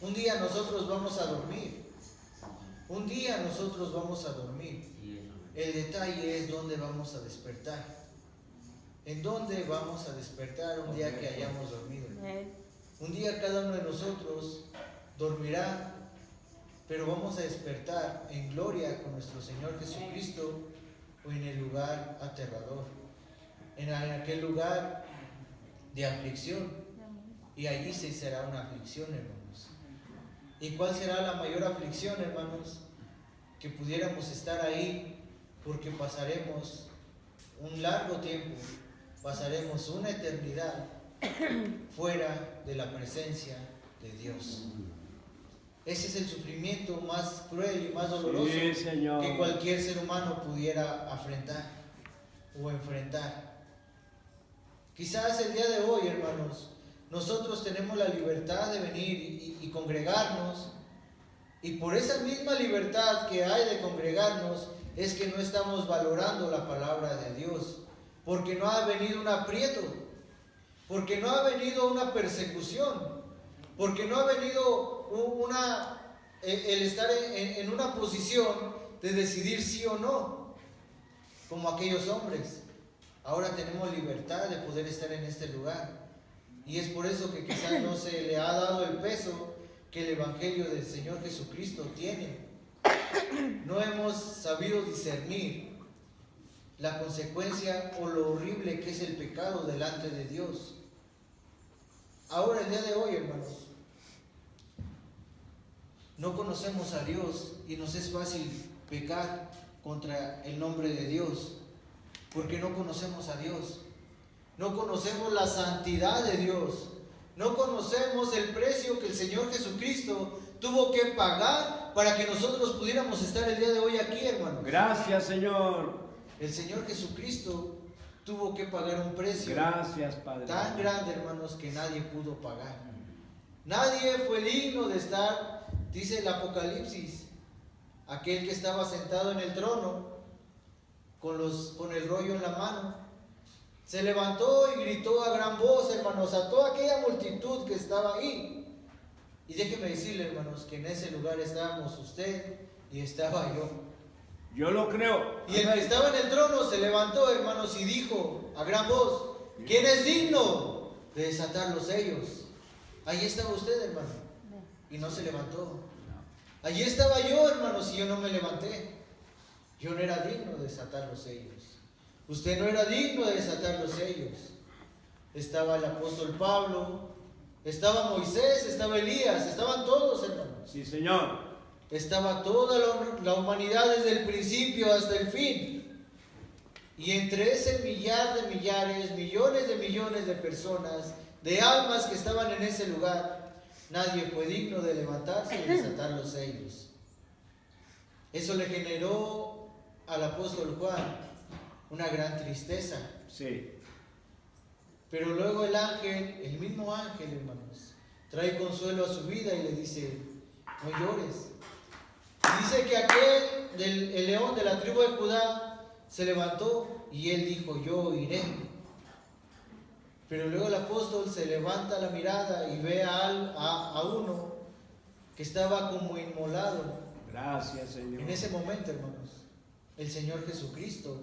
Un día nosotros vamos a dormir. Un día nosotros vamos a dormir. El detalle es dónde vamos a despertar. ¿En dónde vamos a despertar un día que hayamos dormido? Un día cada uno de nosotros dormirá, pero vamos a despertar en gloria con nuestro Señor Jesucristo, o en el lugar aterrador, en aquel lugar de aflicción. Y allí sí será una aflicción, hermanos. ¿Y cuál será la mayor aflicción, hermanos? Que pudiéramos estar ahí, porque pasaremos un largo tiempo, pasaremos una eternidad fuera de la presencia de Dios. Ese es el sufrimiento más cruel y más doloroso que cualquier ser humano pudiera afrontar o enfrentar. Quizás el día de hoy, hermanos, nosotros tenemos la libertad de venir y congregarnos, y por esa misma libertad que hay de congregarnos es que no estamos valorando la palabra de Dios, porque no ha venido un aprieto, porque no ha venido una persecución, porque no ha venido el estar en una posición de decidir sí o no, como aquellos hombres. Ahora tenemos libertad de poder estar en este lugar, y es por eso que quizás no se le ha dado el peso que el Evangelio del Señor Jesucristo tiene. No hemos sabido discernir la consecuencia o lo horrible que es el pecado delante de Dios. Ahora, el día de hoy, hermanos, no conocemos a Dios y nos es fácil pecar contra el nombre de Dios, porque no conocemos a Dios, no conocemos la santidad de Dios, no conocemos el precio que el Señor Jesucristo tuvo que pagar para que nosotros pudiéramos estar el día de hoy aquí, hermanos. Gracias, Señor. El Señor Jesucristo tuvo que pagar un precio Gracias, Padre. tan grande, hermanos, que nadie pudo pagar. Nadie fue digno de estar, dice el Apocalipsis, aquel que estaba sentado en el trono con el rollo en la mano. Se levantó y gritó a gran voz, hermanos, a toda aquella multitud que estaba ahí. Y déjeme decirle, hermanos, que en ese lugar estábamos usted y estaba yo. Yo lo creo. Y el que estaba en el trono se levantó, hermanos, y dijo a gran voz: ¿quién es digno de desatar los sellos? Ahí estaba usted, hermano, y no se levantó. Allí estaba yo, hermanos, y yo no me levanté. Yo no era digno de desatar los sellos. Usted no era digno de desatar los sellos. Estaba el apóstol Pablo, estaba Moisés, estaba Elías, estaban todos, hermanos. Sí, Señor. Estaba toda la humanidad desde el principio hasta el fin. Y entre ese millar de millares, millones de personas, de almas que estaban en ese lugar, nadie fue digno de levantarse y desatar los sellos. Eso le generó al apóstol Juan una gran tristeza. Sí. Pero luego el ángel, el mismo ángel, hermanos, trae consuelo a su vida y le dice: no llores. Y dice que el león de la tribu de Judá se levantó y él dijo: yo iré. Pero luego el apóstol se levanta la mirada y ve a uno que estaba como inmolado. Gracias, Señor. En ese momento, hermanos, el Señor Jesucristo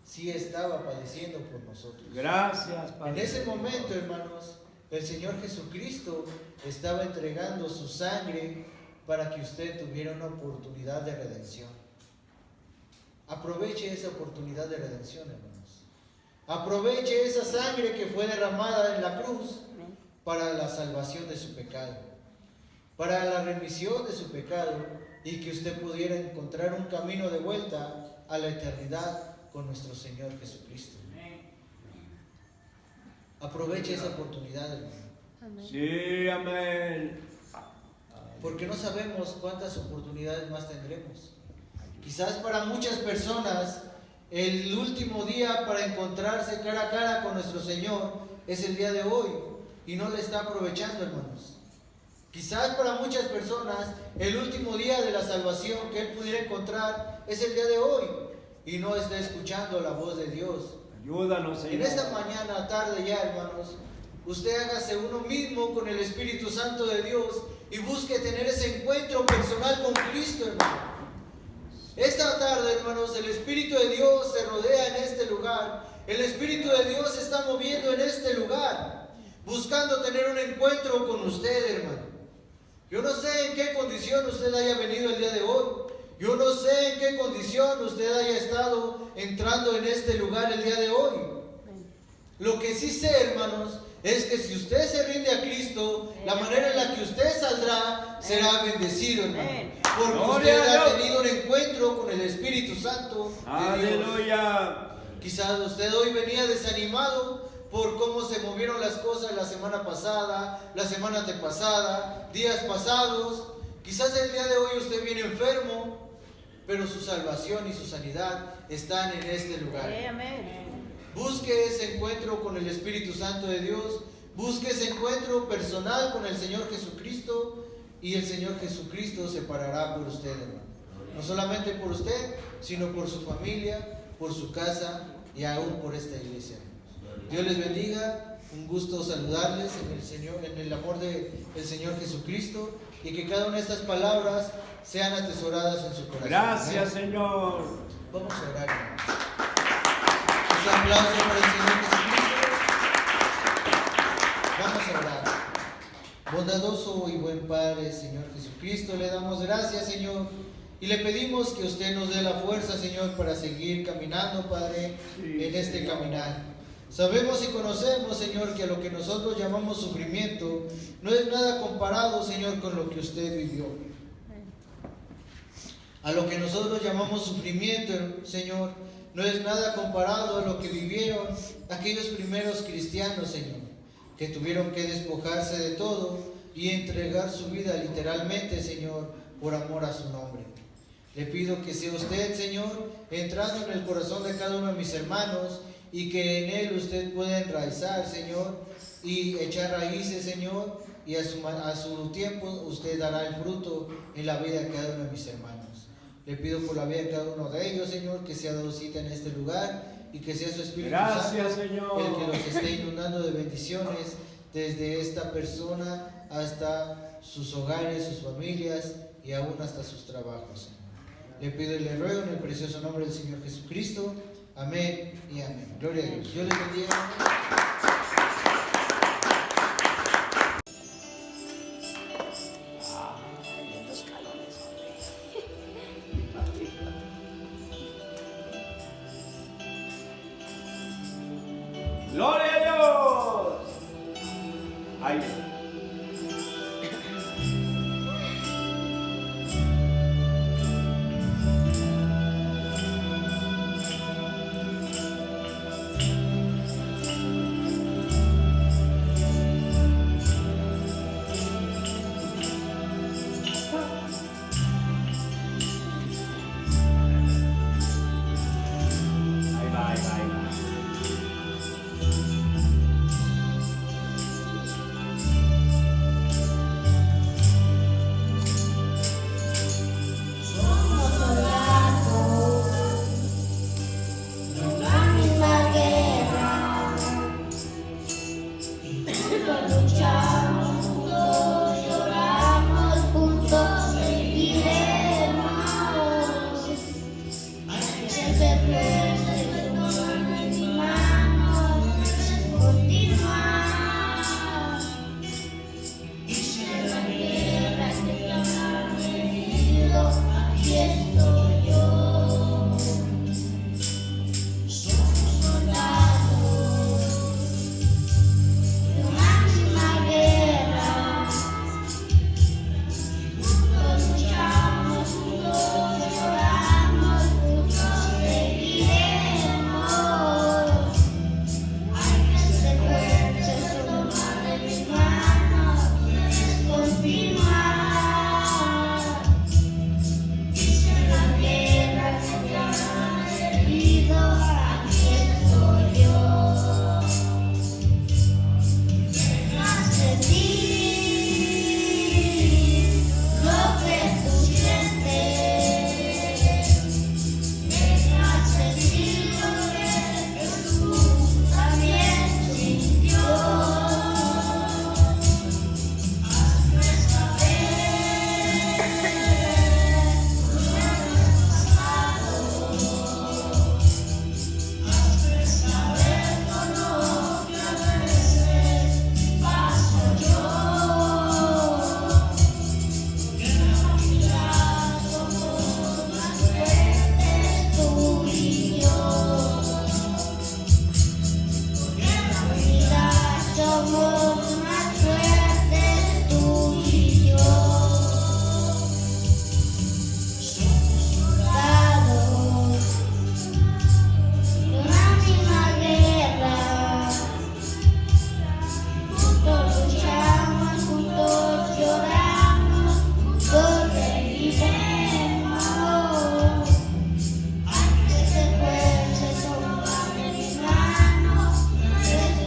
sí estaba padeciendo por nosotros. Gracias, Padre. En ese momento, hermanos, el Señor Jesucristo estaba entregando su sangre para que usted tuviera una oportunidad de redención. Aproveche esa oportunidad de redención, hermanos. Aproveche esa sangre que fue derramada en la cruz para la salvación de su pecado, para la remisión de su pecado, y que usted pudiera encontrar un camino de vuelta a la eternidad con nuestro Señor Jesucristo. Aproveche esa oportunidad, hermano. Sí, amén. Porque no sabemos cuántas oportunidades más tendremos. Quizás para muchas personas el último día para encontrarse cara a cara con nuestro Señor es el día de hoy y no le está aprovechando, hermanos. Quizás para muchas personas el último día de la salvación que él pudiera encontrar es el día de hoy y no está escuchando la voz de Dios. Ayúdanos, Señor. En esta mañana, tarde ya, hermanos, usted hágase uno mismo con el Espíritu Santo de Dios y busque tener ese encuentro personal con Cristo, hermano. Esta tarde, hermanos, el Espíritu de Dios se rodea en este lugar. El Espíritu de Dios se está moviendo en este lugar, buscando tener un encuentro con usted, hermano. Yo no sé en qué condición usted haya venido el día de hoy. Yo no sé en qué condición usted haya estado entrando en este lugar el día de hoy. Lo que sí sé, hermanos, es que si usted se rinde a Cristo, la manera en la que usted saldrá será bendecido, hermano. Porque usted ha tenido un encuentro con el Espíritu Santo de Dios. Aleluya. Quizás usted hoy venía desanimado por cómo se movieron las cosas la semana pasada, la semana antepasada, días pasados. Quizás el día de hoy usted viene enfermo, pero su salvación y su sanidad están en este lugar. Busque ese encuentro con el Espíritu Santo de Dios. Busque ese encuentro personal con el Señor Jesucristo. Y el Señor Jesucristo se parará por usted, hermano. No solamente por usted, sino por su familia, por su casa y aún por esta iglesia. Dios les bendiga. Un gusto saludarles en el Señor, en el amor del Señor Jesucristo. Y que cada una de estas palabras sean atesoradas en su corazón. Gracias, Señor. Vamos a orar, hermanos. Un aplauso para el Señor Jesucristo. Vamos a orar. Bondadoso y buen Padre, Señor Jesucristo, le damos gracias, Señor, y le pedimos que usted nos dé la fuerza, Señor, para seguir caminando, Padre, en este caminar. Sabemos y conocemos, Señor, que a lo que nosotros llamamos sufrimiento no es nada comparado, Señor, con lo que usted vivió. A lo que nosotros llamamos sufrimiento, Señor, no es nada comparado a lo que vivieron aquellos primeros cristianos, Señor, que tuvieron que despojarse de todo, y entregar su vida literalmente, Señor, por amor a su nombre. Le pido que sea usted, Señor, entrando en el corazón de cada uno de mis hermanos y que en él usted pueda enraizar, Señor, y echar raíces, Señor, y a su tiempo usted dará el fruto en la vida de cada uno de mis hermanos. Le pido por la vida de cada uno de ellos, Señor, que sea dado cita en este lugar y que sea su Espíritu Gracias, Santo Señor, el que los esté inundando de bendiciones desde esta persona hasta sus hogares, sus familias y aún hasta sus trabajos. Le pido y le ruego en el precioso nombre del Señor Jesucristo. Amén y amén. Gloria a Dios. Dios les bendiga. ¡Gloria a Dios! Ay.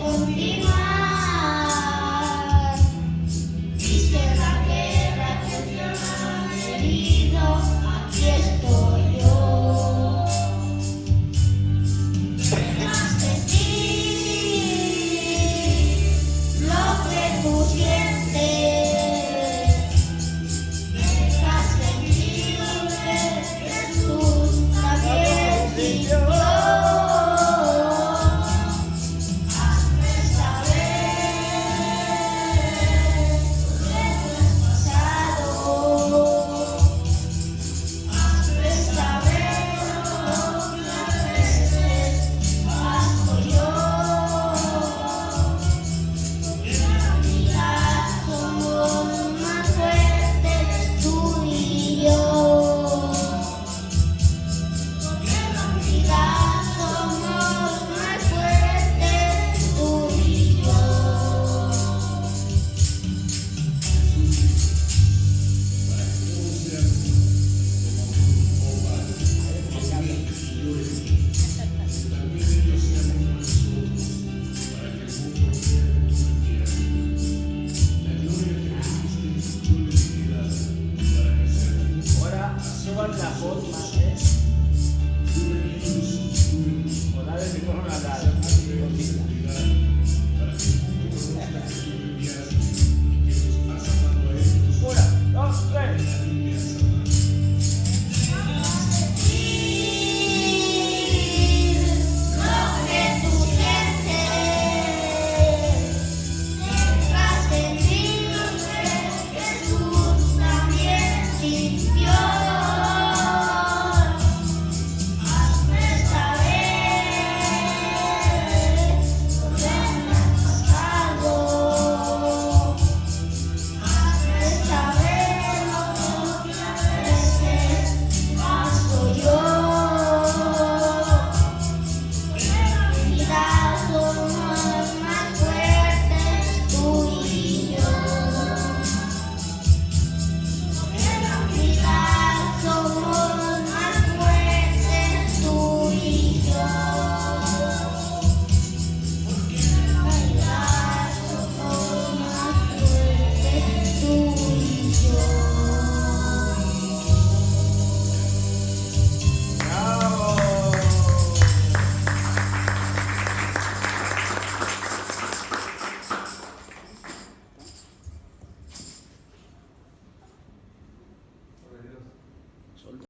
Contigo